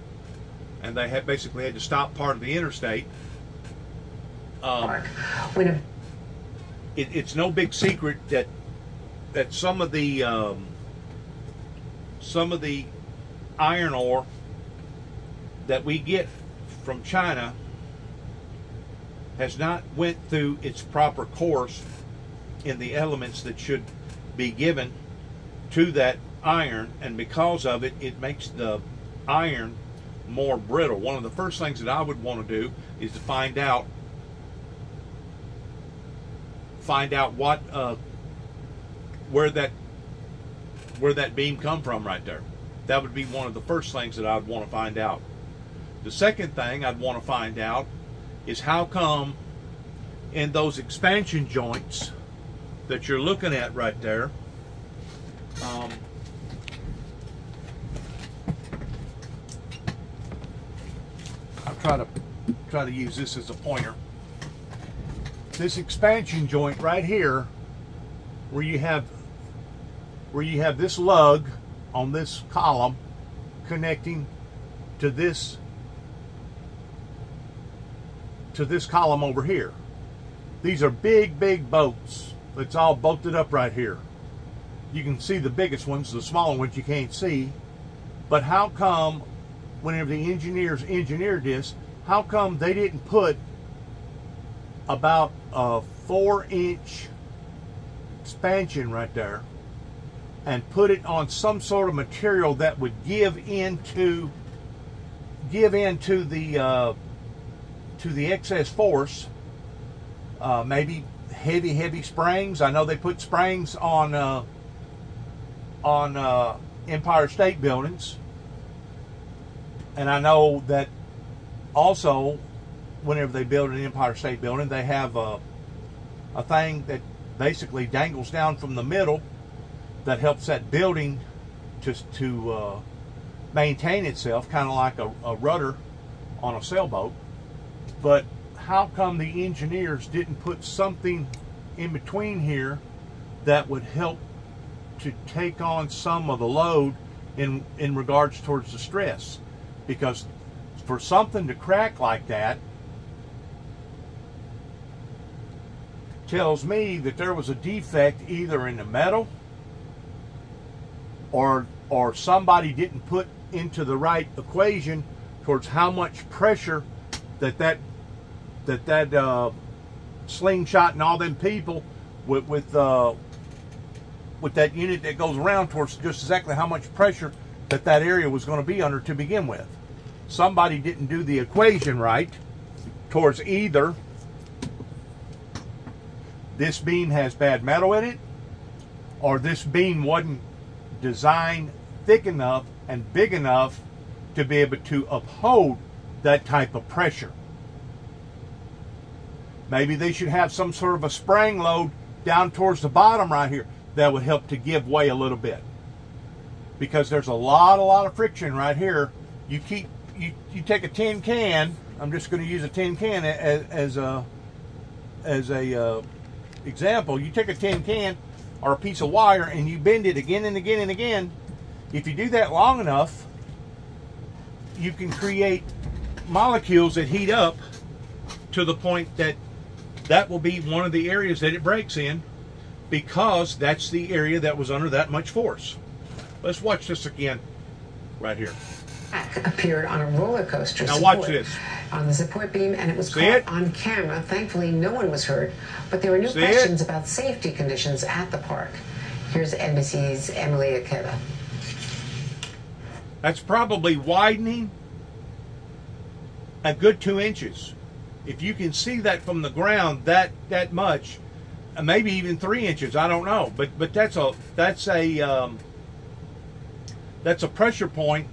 D: and they had basically had to stop part of the interstate. It's no big secret that some of the iron ore that we get from China has not went through its proper course in the elements that should be given to that iron, and because of it, it makes the iron more brittle. One of the first things that I would want to do is to find out what where that beam come from right there. That would be one of the first things that I'd want to find out. The second thing I'd want to find out is how come in those expansion joints that you're looking at right there, I'll try to use this as a pointer. This expansion joint right here, where you have this lug on this column connecting to this column over here. These are big boats. It's all bolted up right here. You can see the biggest ones, the smaller ones you can't see. But how come whenever the engineers engineered this, how come they didn't put about a 4-inch expansion right there and put it on some sort of material that would give into the excess force, maybe heavy springs. I know they put springs on Empire State Buildings, and I know that also whenever they build an Empire State Building, they have a thing that basically dangles down from the middle that helps that building to maintain itself, kind of like a rudder on a sailboat. But how come the engineers didn't put something in between here that would help to take on some of the load in regards towards the stress? Because for something to crack like that tells me that there was a defect either in the metal or somebody didn't put into the right equation towards how much pressure that slingshot and all them people with that unit that goes around towards just exactly how much pressure that area was going to be under to begin with. Somebody didn't do the equation right towards either this beam has bad metal in it, or this beam wasn't designed thick enough and big enough to be able to uphold that type of pressure. Maybe they should have some sort of a spring load down towards the bottom right here that would help to give way a little bit, because there's a lot of friction right here. You take a tin can. I'm just going to use a tin can as a example. You take a tin can or a piece of wire and you bend it again and again and again. If you do that long enough, you can create molecules that heat up to the point that will be one of the areas that it breaks in, because that's the area that was under that much force. Let's watch this again right here.
B: Appeared on a roller coaster.
D: Now watch this.
B: On the support beam, and it was caught on camera. Thankfully, no one was hurt, but there were new questions about safety conditions at the park. Here's NBC's Emily Akeda.
D: That's probably widening a good 2 inches. If you can see that from the ground, that much, maybe even 3 inches. I don't know, but that's That's a pressure point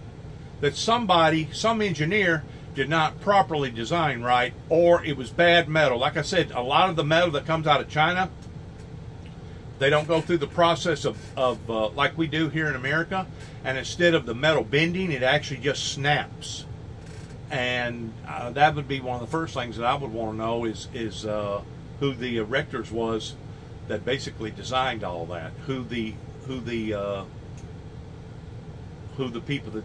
D: that somebody, some engineer, did not properly design right, or it was bad metal. Like I said, a lot of the metal that comes out of China, they don't go through the process of like we do here in America, and instead of the metal bending, it actually just snaps. And that would be one of the first things that I would want to know is who the erectors was that basically designed all that, who the people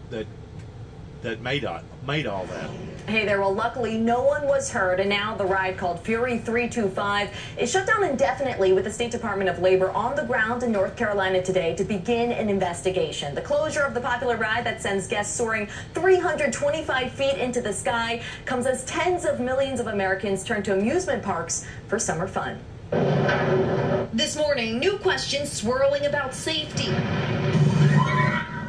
D: that made all that.
K: Hey there, well, luckily no one was hurt, and now the ride called Fury 325 is shut down indefinitely with the State Department of Labor on the ground in North Carolina today to begin an investigation. The closure of the popular ride that sends guests soaring 325 feet into the sky comes as tens of millions of Americans turn to amusement parks for summer fun.
P: This morning, new questions swirling about safety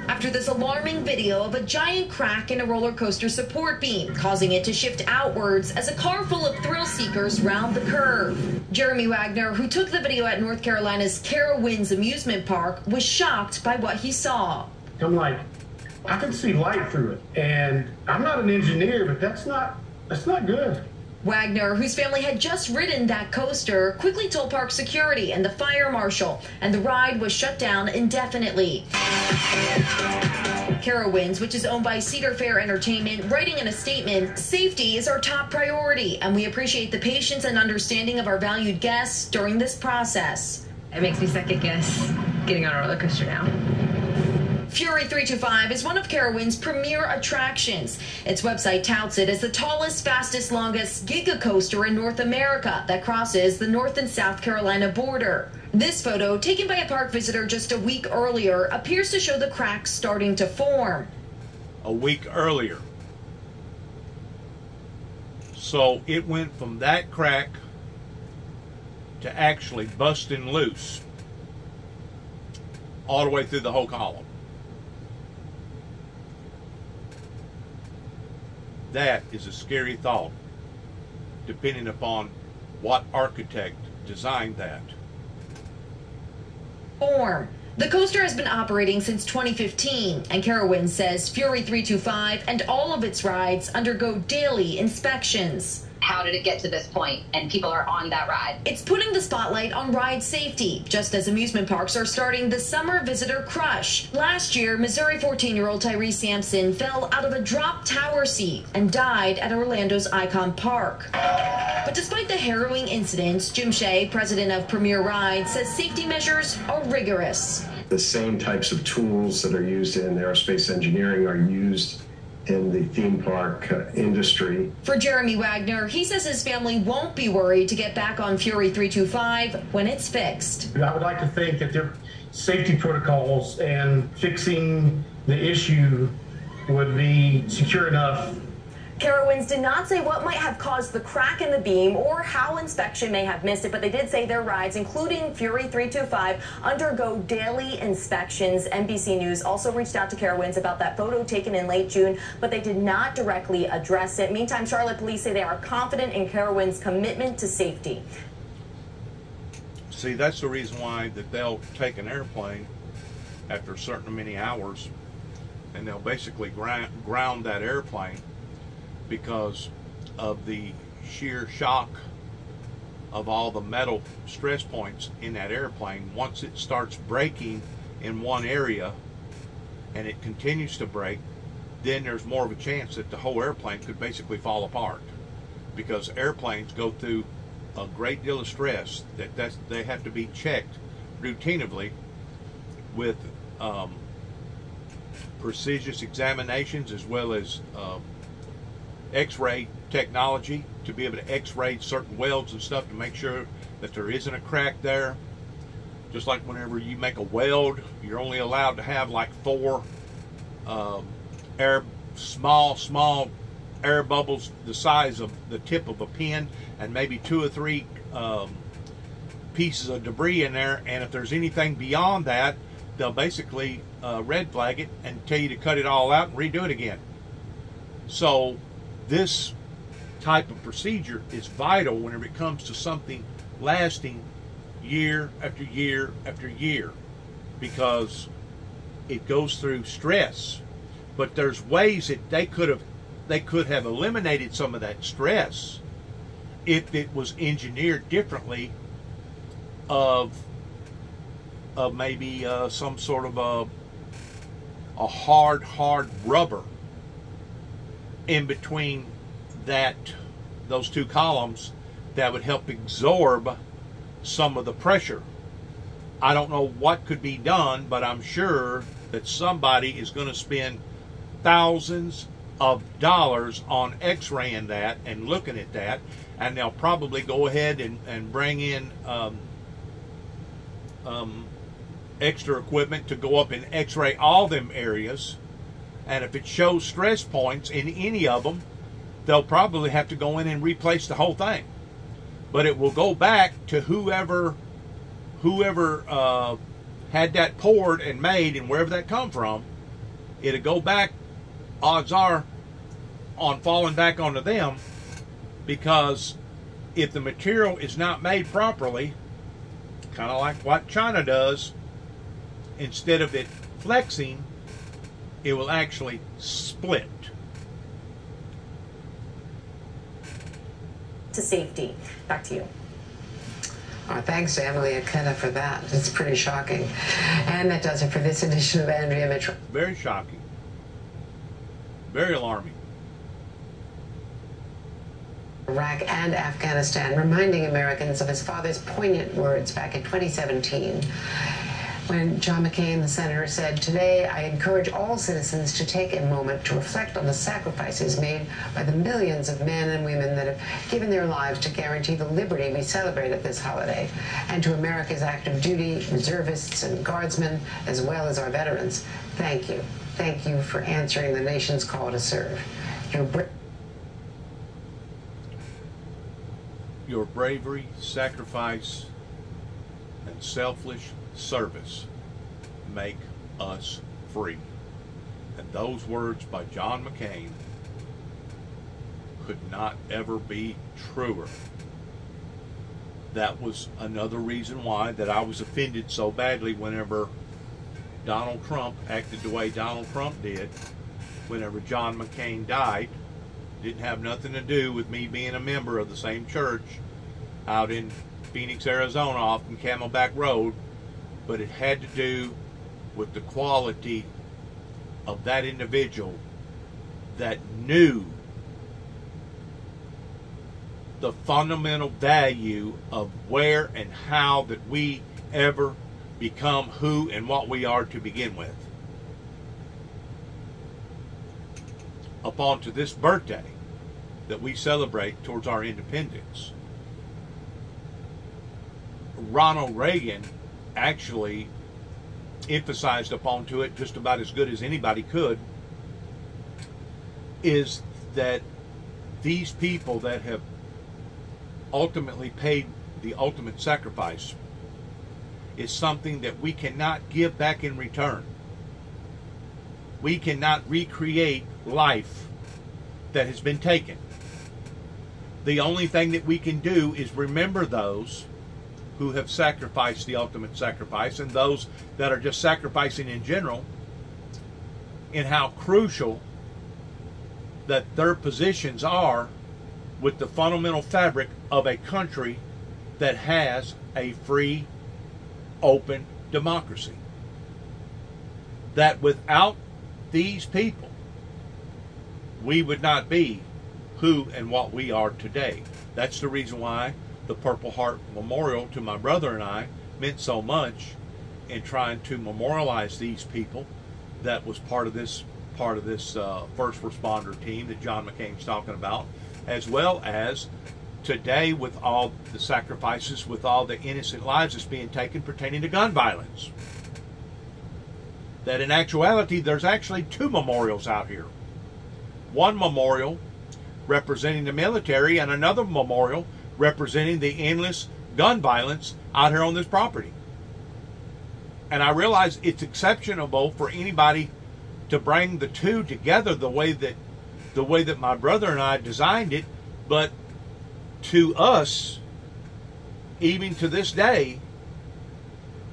P: after this alarming video of a giant crack in a roller coaster support beam, causing it to shift outwards as a car full of thrill seekers round the curve. Jeremy Wagner, who took the video at North Carolina's Carowinds amusement park, was shocked by what he saw.
Q: I'm like, I can see light through it, and I'm not an engineer, but that's not good.
P: Wagner, whose family had just ridden that coaster, quickly told park security and the fire marshal, and the ride was shut down indefinitely. Carowinds, which is owned by Cedar Fair Entertainment, writing in a statement, "Safety is our top priority, and we appreciate the patience and understanding of our valued guests during this process."
R: It makes me second guess getting on a roller coaster now.
P: Fury 325 is one of Carowinds' premier attractions. Its website touts it as the tallest, fastest, longest giga coaster in North America that crosses the North and South Carolina border. This photo, taken by a park visitor just a week earlier, appears to show the cracks starting to form.
D: A week earlier. So it went from that crack to actually busting loose all the way through the whole column. That is a scary thought, depending upon what architect designed that.
P: The coaster has been operating since 2015, and Carowinds says Fury 325 and all of its rides undergo daily inspections.
S: How did it get to this point and people are on that ride?
P: It's putting the spotlight on ride safety, just as amusement parks are starting the summer visitor crush. Last year, Missouri 14-year-old Tyrese Sampson fell out of a drop tower seat and died at Orlando's Icon Park. But despite the harrowing incidents, Jim Shea, president of Premier Rides, says safety measures are rigorous.
T: The same types of tools that are used in aerospace engineering are used in the theme park industry.
P: For Jeremy Wagner, he says his family won't be worried to get back on Fury 325 when it's fixed.
Q: I would like to think that their safety protocols and fixing the issue would be secure enough.
K: Carowinds did not say what might have caused the crack in the beam or how inspection may have missed it, but they did say their rides, including Fury 325, undergo daily inspections. NBC News also reached out to Carowinds about that photo taken in late June, but they did not directly address it. Meantime, Charlotte police say they are confident in Carowinds' commitment to safety.
D: See, that's the reason why that they'll take an airplane after a certain many hours, and they'll basically ground that airplane, because of the sheer shock of all the metal stress points in that airplane. Once it starts breaking in one area and it continues to break, then there's more of a chance that the whole airplane could basically fall apart, because airplanes go through a great deal of stress that they have to be checked routinely with prestigious examinations, as well as X-ray technology to be able to X-ray certain welds and stuff to make sure that there isn't a crack there. Just like whenever you make a weld, you're only allowed to have like 4 small air bubbles the size of the tip of a pin, and maybe 2 or 3 pieces of debris in there. And if there's anything beyond that, they'll basically red flag it and tell you to cut it all out and redo it again. So this type of procedure is vital whenever it comes to something lasting year after year after year, because it goes through stress. But there's ways that they could have eliminated some of that stress if it was engineered differently, of maybe some sort of a hard rubber in between those two columns that would help absorb some of the pressure. I don't know what could be done, but I'm sure that somebody is going to spend thousands of dollars on x-raying that and looking at that, and they'll probably go ahead and bring in extra equipment to go up and x-ray all them areas, and if it shows stress points in any of them, they'll probably have to go in and replace the whole thing. But it will go back to whoever had that poured and made, and wherever that come from, it'll go back, odds are, on falling back onto them, because if the material is not made properly, kind of like what China does, instead of it flexing, it will actually split.
K: To safety. Back to you.
B: Thanks to Emily Akena for that. It's pretty shocking. And that does it for this edition of Andrea Mitchell.
D: Very shocking. Very alarming.
B: Iraq and Afghanistan, reminding Americans of his father's poignant words back in 2017. When John McCain, the senator, said, "Today I encourage all citizens to take a moment to reflect on the sacrifices made by the millions of men and women that have given their lives to guarantee the liberty we celebrate at this holiday, and to America's active duty, reservists and guardsmen, as well as our veterans. Thank you. Thank you for answering the nation's call to serve.
D: Your bravery, sacrifice, and selfless service make us free." And those words by John McCain could not ever be truer. That was another reason why that I was offended so badly whenever Donald Trump acted the way Donald Trump did. Whenever John McCain died, didn't have nothing to do with me being a member of the same church out in Phoenix, Arizona, off in Camelback Road, but it had to do with the quality of that individual that knew the fundamental value of where and how that we ever become who and what we are to begin with. Upon to this birthday that we celebrate towards our independence, Ronald Reagan actually emphasized upon to it just about as good as anybody could, is that these people that have ultimately paid the ultimate sacrifice is something that we cannot give back in return. We cannot recreate life that has been taken. The only thing that we can do is remember those who have sacrificed the ultimate sacrifice, and those that are just sacrificing in general, and how crucial that their positions are with the fundamental fabric of a country that has a free, open democracy. That without these people, we would not be who and what we are today. That's the reason why the Purple Heart Memorial to my brother and I meant so much in trying to memorialize these people that was part of this first responder team that John McCain's talking about, as well as today with all the sacrifices, with all the innocent lives that's being taken pertaining to gun violence. That in actuality, there's actually two memorials out here. One memorial representing the military, and another memorial representing the endless gun violence out here on this property. And I realize it's exceptional for anybody to bring the two together the way that my brother and I designed it, but to us, even to this day,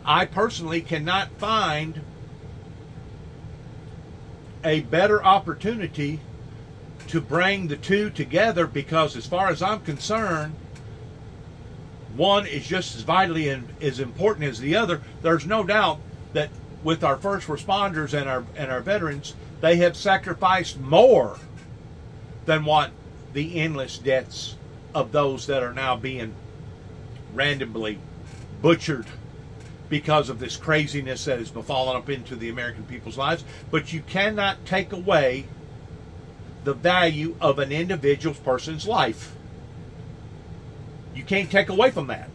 D: I personally cannot find a better opportunity to bring the two together, because as far as I'm concerned, one is just as vitally and as important as the other. There's no doubt that with our first responders and our veterans, they have sacrificed more than what the endless deaths of those that are now being randomly butchered because of this craziness that has befallen up into the American people's lives. But you cannot take away the value of an individual person's life. You can't take away from that.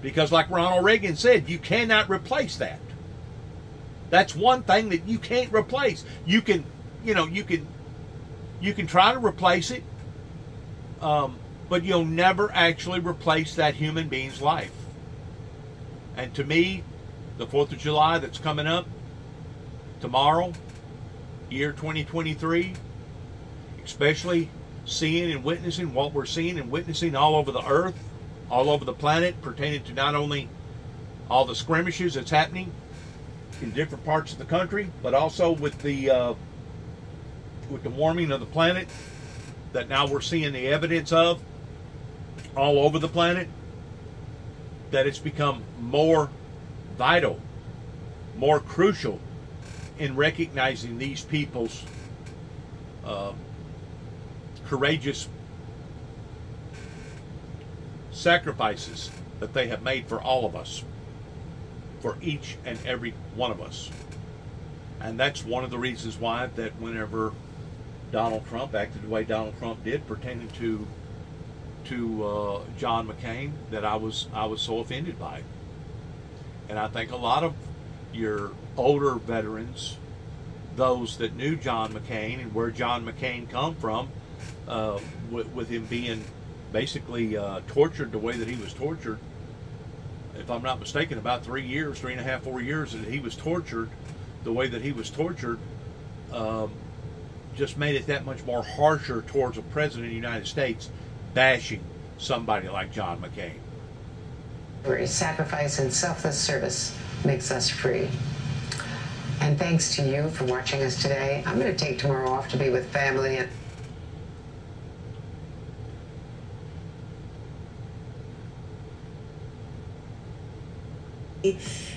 D: Because like Ronald Reagan said, you cannot replace that. That's one thing that you can't replace. You can, you can try to replace it, but you'll never actually replace that human being's life. And to me, the 4th of July that's coming up tomorrow, year 2023, especially seeing and witnessing what we're seeing and witnessing all over the earth, all over the planet, pertaining to not only all the skirmishes that's happening in different parts of the country, but also with the warming of the planet that now we're seeing the evidence of all over the planet, that it's become more vital, more crucial in recognizing these people's courageous sacrifices that they have made for all of us, for each and every one of us. And that's one of the reasons why that whenever Donald Trump acted the way Donald Trump did pertaining to John McCain, that I was so offended by it. And I think a lot of your older veterans, those that knew John McCain and where John McCain come from, with him being basically tortured the way that he was tortured, if I'm not mistaken, about 3 years, 3.5, 4 years that he was tortured, the way that he was tortured, just made it that much more harsher towards a president of the United States bashing somebody like John McCain.
B: Sacrifice and selfless service makes us free. And thanks to you for watching us today. I'm going to take tomorrow off to be with family. And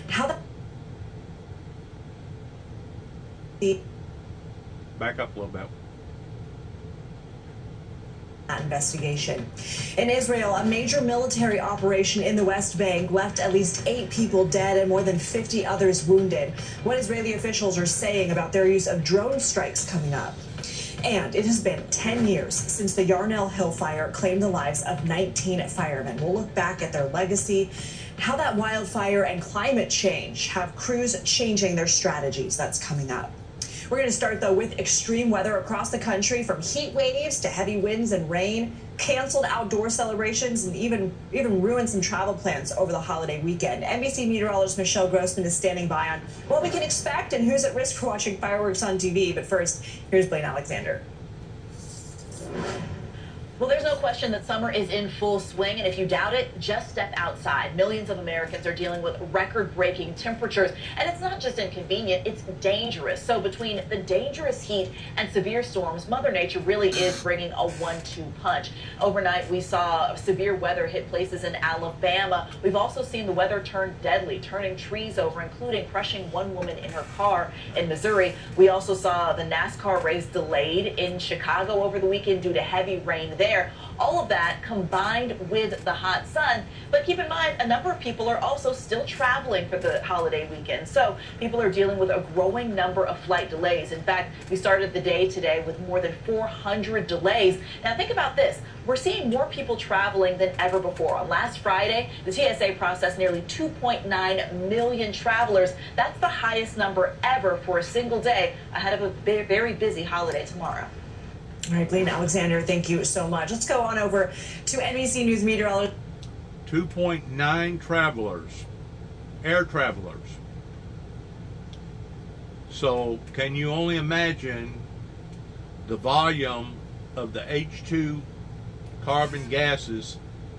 L: how
D: back up a little bit.
L: Investigation. In Israel, a major military operation in the West Bank left at least 8 people dead and more than 50 others wounded. What Israeli officials are saying about their use of drone strikes coming up. And it has been 10 years since the Yarnell Hill fire claimed the lives of 19 firemen. We'll look back at their legacy, how that wildfire and climate change have crews changing their strategies. That's coming up. We're going to start, though, with extreme weather across the country, from heat waves to heavy winds and rain, canceled outdoor celebrations, and even ruined some travel plans over the holiday weekend. NBC meteorologist Michelle Grossman is standing by on what we can expect and who's at risk for watching fireworks on TV. But first, here's Blaine Alexander.
F: Well, there's no question that summer is in full swing, and if you doubt it, just step outside. Millions of Americans are dealing with record-breaking temperatures, and it's not just inconvenient, it's dangerous. So between the dangerous heat and severe storms, Mother Nature really is bringing a 1-2 punch. Overnight, we saw severe weather hit places in Alabama. We've also seen the weather turn deadly, turning trees over, including crushing one woman in her car in Missouri. We also saw the NASCAR race delayed in Chicago over the weekend due to heavy rain there. All of that combined with the hot sun. But keep in mind, a number of people are also still traveling for the holiday weekend. So people are dealing with a growing number of flight delays. In fact, we started the day today with more than 400 delays. Now think about this. We're seeing more people traveling than ever before. On last Friday, the TSA processed nearly 2.9 million travelers. That's the highest number ever for a single day ahead of a very busy holiday tomorrow.
L: All right, Blaine Alexander, thank you so much. Let's go on over to NBC News meteorologist.
D: 2.9 travelers, air travelers. So can you only imagine the volume of the H2 carbon gases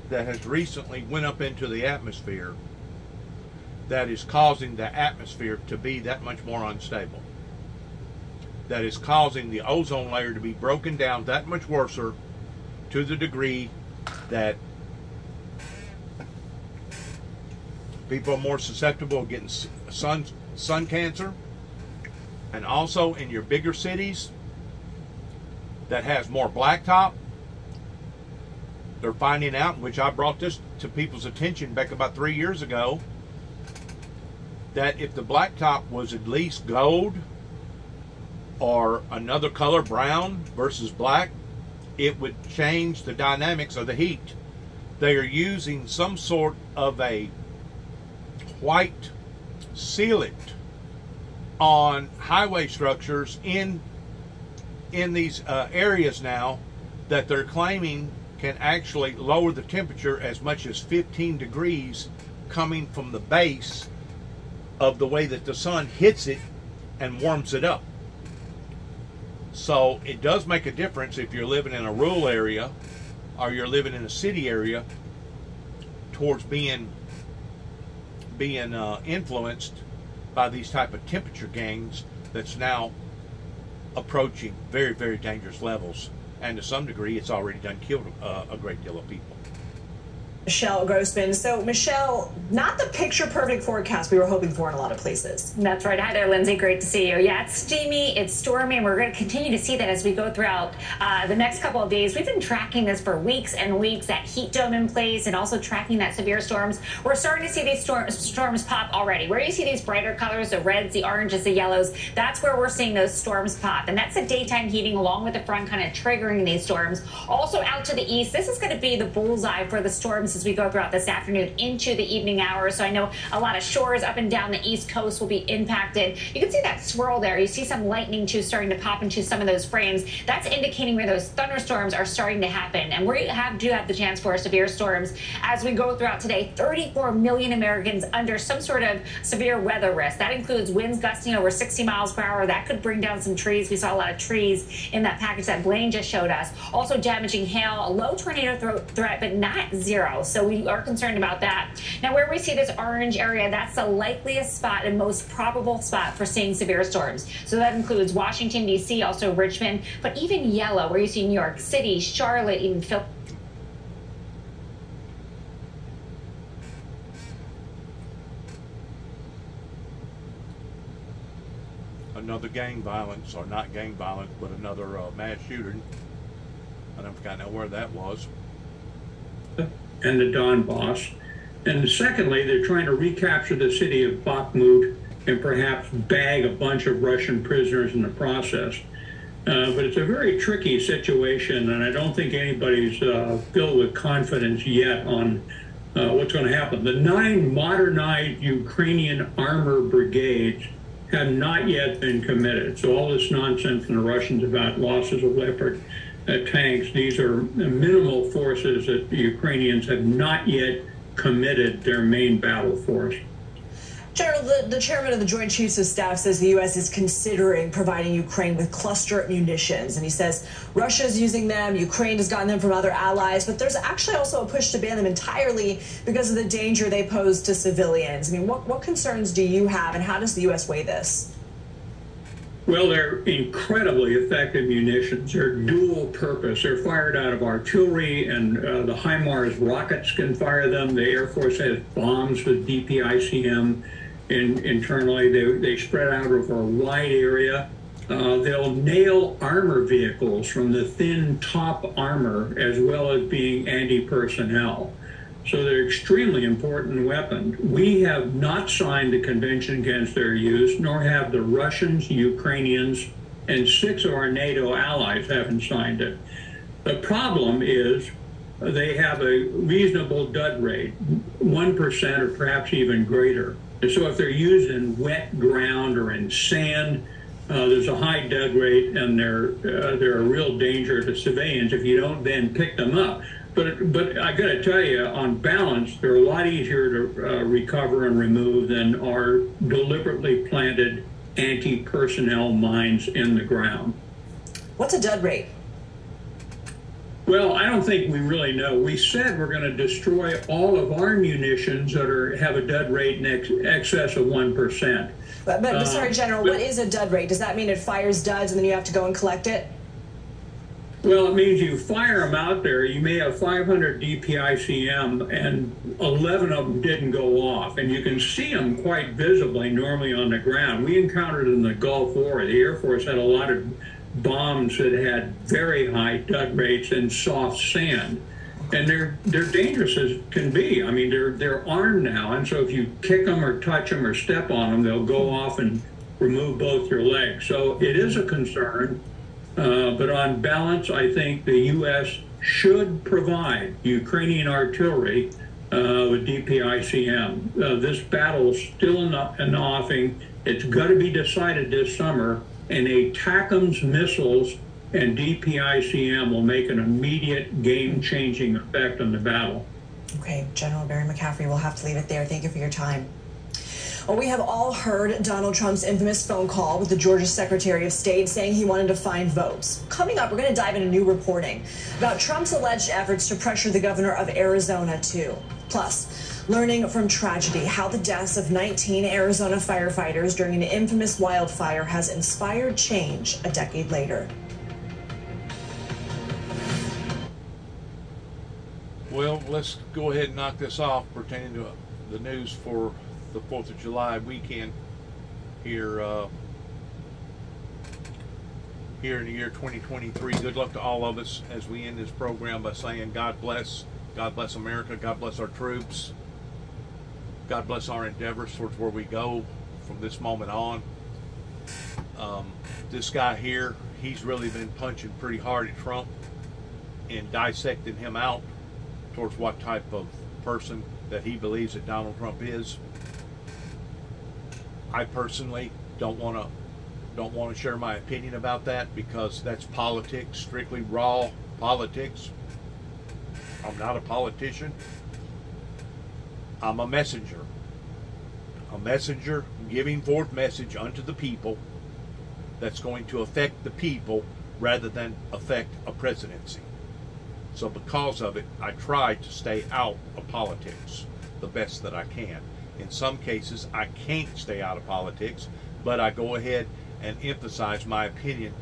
D: that has recently went up into the atmosphere that is causing the atmosphere to be that much more unstable? that is causing the ozone layer to be broken down that much worse, to the degree that people are more susceptible to getting sun cancer. And also in your bigger cities that has more blacktop, they're finding out, which I brought this to people's attention back about 3 years ago, that if the blacktop was at least gold or another color, brown versus black, it would change the dynamics of the heat. They are using some sort of a white sealant on highway structures in these areas now that they're claiming can actually lower the temperature as much as 15 degrees coming from the base of the way that the sun hits it and warms it up. So it does make a difference if you're living in a rural area or you're living in a city area towards being influenced by these type of temperature gains that's now approaching very, very dangerous levels. And to some degree, it's already done killed a great deal of people.
L: Michelle Grossman. So, Michelle, not the picture-perfect forecast we were hoping for in a lot of places.
E: That's right. Hi there, Lindsay. Great to see you. Yeah, it's steamy, it's stormy, and we're going to continue to see that as we go throughout the next couple of days. We've been tracking this for weeks and weeks, that heat dome in place, and also tracking that severe storms. We're starting to see these storms pop already. Where you see these brighter colors, the reds, the oranges, the yellows, that's where we're seeing those storms pop. And that's the daytime heating along with the front kind of triggering these storms. Also out to the east, this is going to be the bullseye for the storms as we go throughout this afternoon into the evening hours. So I know a lot of shores up and down the East Coast will be impacted. You can see that swirl there. You see some lightning too starting to pop into some of those frames. That's indicating where those thunderstorms are starting to happen. And we do have the chance for severe storms as we go throughout today. 34 million Americans under some sort of severe weather risk. That includes winds gusting over 60 miles per hour. That could bring down some trees. We saw a lot of trees in that package that Blaine just showed us. Also damaging hail, a low tornado threat, but not zero. So we are concerned about that. Now, where we see this orange area, that's the likeliest spot and most probable spot for seeing severe storms. So that includes Washington, D.C., also Richmond, but even yellow, where you see New York City, Charlotte, even Philadelphia.
D: Another gang violence, or not gang violence, but another mass shooting. I don't know where that was.
U: And the Donbass. And secondly, they're trying to recapture the city of Bakhmut and perhaps bag a bunch of Russian prisoners in the process. But it's a very tricky situation, and I don't think anybody's filled with confidence yet on what's going to happen. The 9 modernized Ukrainian armor brigades have not yet been committed. So all this nonsense from the Russians about losses of Leopard tanks, these are minimal forces that the Ukrainians have not yet committed their main battle force.
L: General, the chairman of the Joint Chiefs of Staff says the U.S. is considering providing Ukraine with cluster munitions. And he says Russia's using them, Ukraine has gotten them from other allies, but there's actually also a push to ban them entirely because of the danger they pose to civilians. I mean, what concerns do you have, and how does the U.S. weigh this?
U: Well, they're incredibly effective munitions. They're dual purpose. They're fired out of artillery, and the HIMARS rockets can fire them. The Air Force has bombs with DPICM internally. They spread out over a wide area. They'll nail armor vehicles from the thin top armor as well as being anti-personnel. So they're extremely important weapons. We have not signed the Convention Against Their Use, nor have the Russians, Ukrainians, and 6 of our NATO allies haven't signed it. The problem is they have a reasonable dud rate, 1% or perhaps even greater. And so if they're used in wet ground or in sand, there's a high dud rate, and they're a real danger to civilians if you don't then pick them up. But I got to tell you, on balance, they're a lot easier to recover and remove than are deliberately planted anti-personnel mines in the ground.
L: What's a dud rate?
U: Well, I don't think we really know. We said we're going to destroy all of our munitions that have a dud rate in excess of 1%.
L: But sorry, General, what is a dud rate? Does that mean it fires duds and then you have to go and collect it?
U: Well, it means you fire them out there. You may have 500 DPICM, and 11 of them didn't go off. And you can see them quite visibly normally on the ground. We encountered in the Gulf War, the Air Force had a lot of bombs that had very high dud rates in soft sand. And they're dangerous as can be. I mean, they're armed now, and so if you kick them or touch them or step on them, they'll go off and remove both your legs. So it is a concern. But on balance, I think the U.S. should provide Ukrainian artillery with DPICM. This battle is still in the offing. It's got to be decided this summer, and ATACMS missiles and DPICM will make an immediate game-changing effect on the battle.
L: Okay, General Barry McCaffrey, we'll have to leave it there. Thank you for your time. Well, we have all heard Donald Trump's infamous phone call with the Georgia Secretary of State saying he wanted to find votes. Coming up, we're going to dive into new reporting about Trump's alleged efforts to pressure the governor of Arizona, too. Plus, learning from tragedy how the deaths of 19 Arizona firefighters during an infamous wildfire has inspired change a decade later.
D: Well, let's go ahead and knock this off pertaining to the news for the 4th of July weekend here in the year 2023. Good luck to all of us as we end this program by saying God bless America, God bless our troops, God bless our endeavors towards where we go from this moment on. This guy here, he's really been punching pretty hard at Trump and dissecting him out towards what type of person that he believes that Donald Trump is. I personally don't want to share my opinion about that because that's politics, strictly raw politics. I'm not a politician. I'm a messenger giving forth message unto the people that's going to affect the people rather than affect a presidency. So because of it, I try to stay out of politics the best that I can. In some cases, I can't stay out of politics, but I go ahead and emphasize my opinion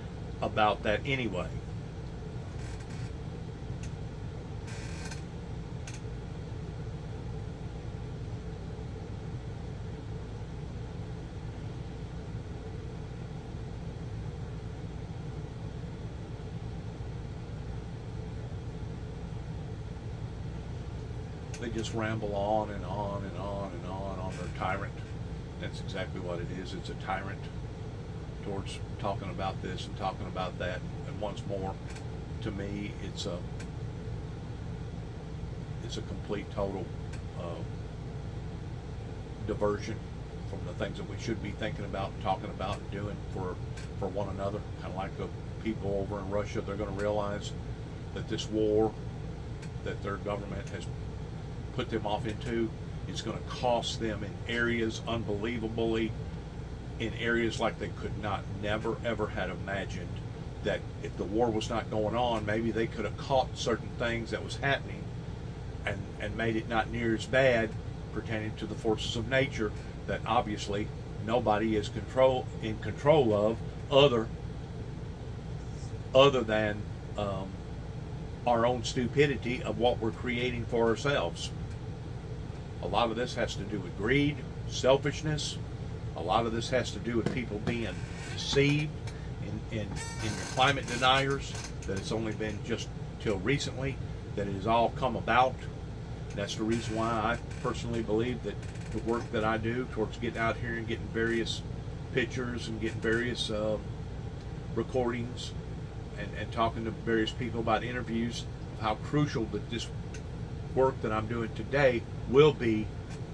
D: about that anyway. They just ramble on and on and on and on their tyrant. That's exactly what it is. It's a tyrant towards talking about this and talking about that. And once more, to me, it's a complete total diversion from the things that we should be thinking about and talking about and doing for one another. Kind of like the people over in Russia, they're going to realize that this war that their government has put them off into is going to cost them in areas unbelievably, in areas like they could never ever had imagined. That if the war was not going on, maybe they could have caught certain things that was happening and made it not near as bad pertaining to the forces of nature that obviously nobody is in control of other than our own stupidity of what we're creating for ourselves. A lot of this has to do with greed, selfishness. A lot of this has to do with people being deceived in your climate deniers, that it's only been just till recently that it has all come about. That's the reason why I personally believe that the work that I do towards getting out here and getting various pictures and getting various recordings and talking to various people about interviews, how crucial that this work that I'm doing today will be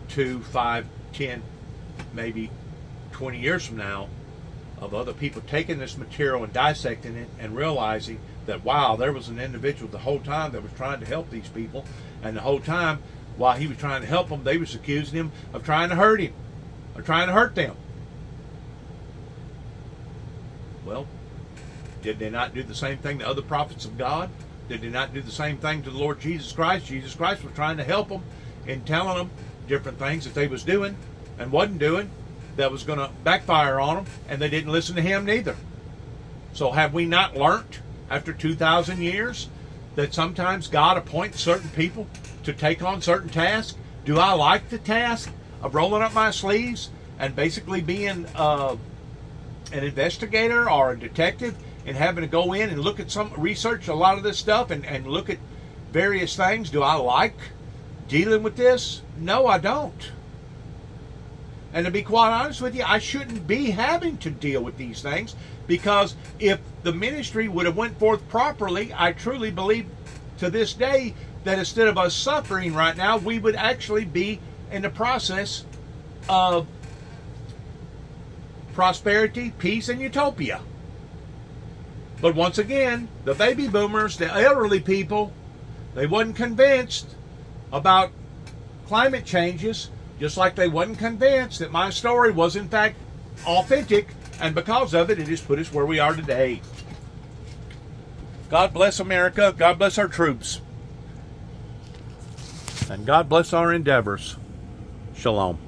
D: 2, 5, 10, maybe 20 years from now, of other people taking this material and dissecting it and realizing that, wow, there was an individual the whole time that was trying to help these people, and the whole time while he was trying to help them, they was accusing him of trying to hurt him or trying to hurt them. Well, did they not do the same thing to other prophets of God? Did they not do the same thing to the Lord Jesus Christ? Jesus Christ was trying to help them and telling them different things that they was doing and wasn't doing. that was going to backfire on them, and they didn't listen to him neither. So have we not learned after 2,000 years that sometimes God appoints certain people to take on certain tasks? Do I like the task of rolling up my sleeves and basically being an investigator or a detective and having to go in and look at research a lot of this stuff and look at various things? Do I like dealing with this? No, I don't. And to be quite honest with you, I shouldn't be having to deal with these things, because if the ministry would have went forth properly, I truly believe to this day that instead of us suffering right now, we would actually be in the process of prosperity, peace, and utopia. But once again, the baby boomers, the elderly people, they wasn't convinced about climate changes, just like they wasn't convinced that my story was in fact authentic, and because of it, it has put us where we are today. God bless America, God bless our troops, and God bless our endeavors. Shalom.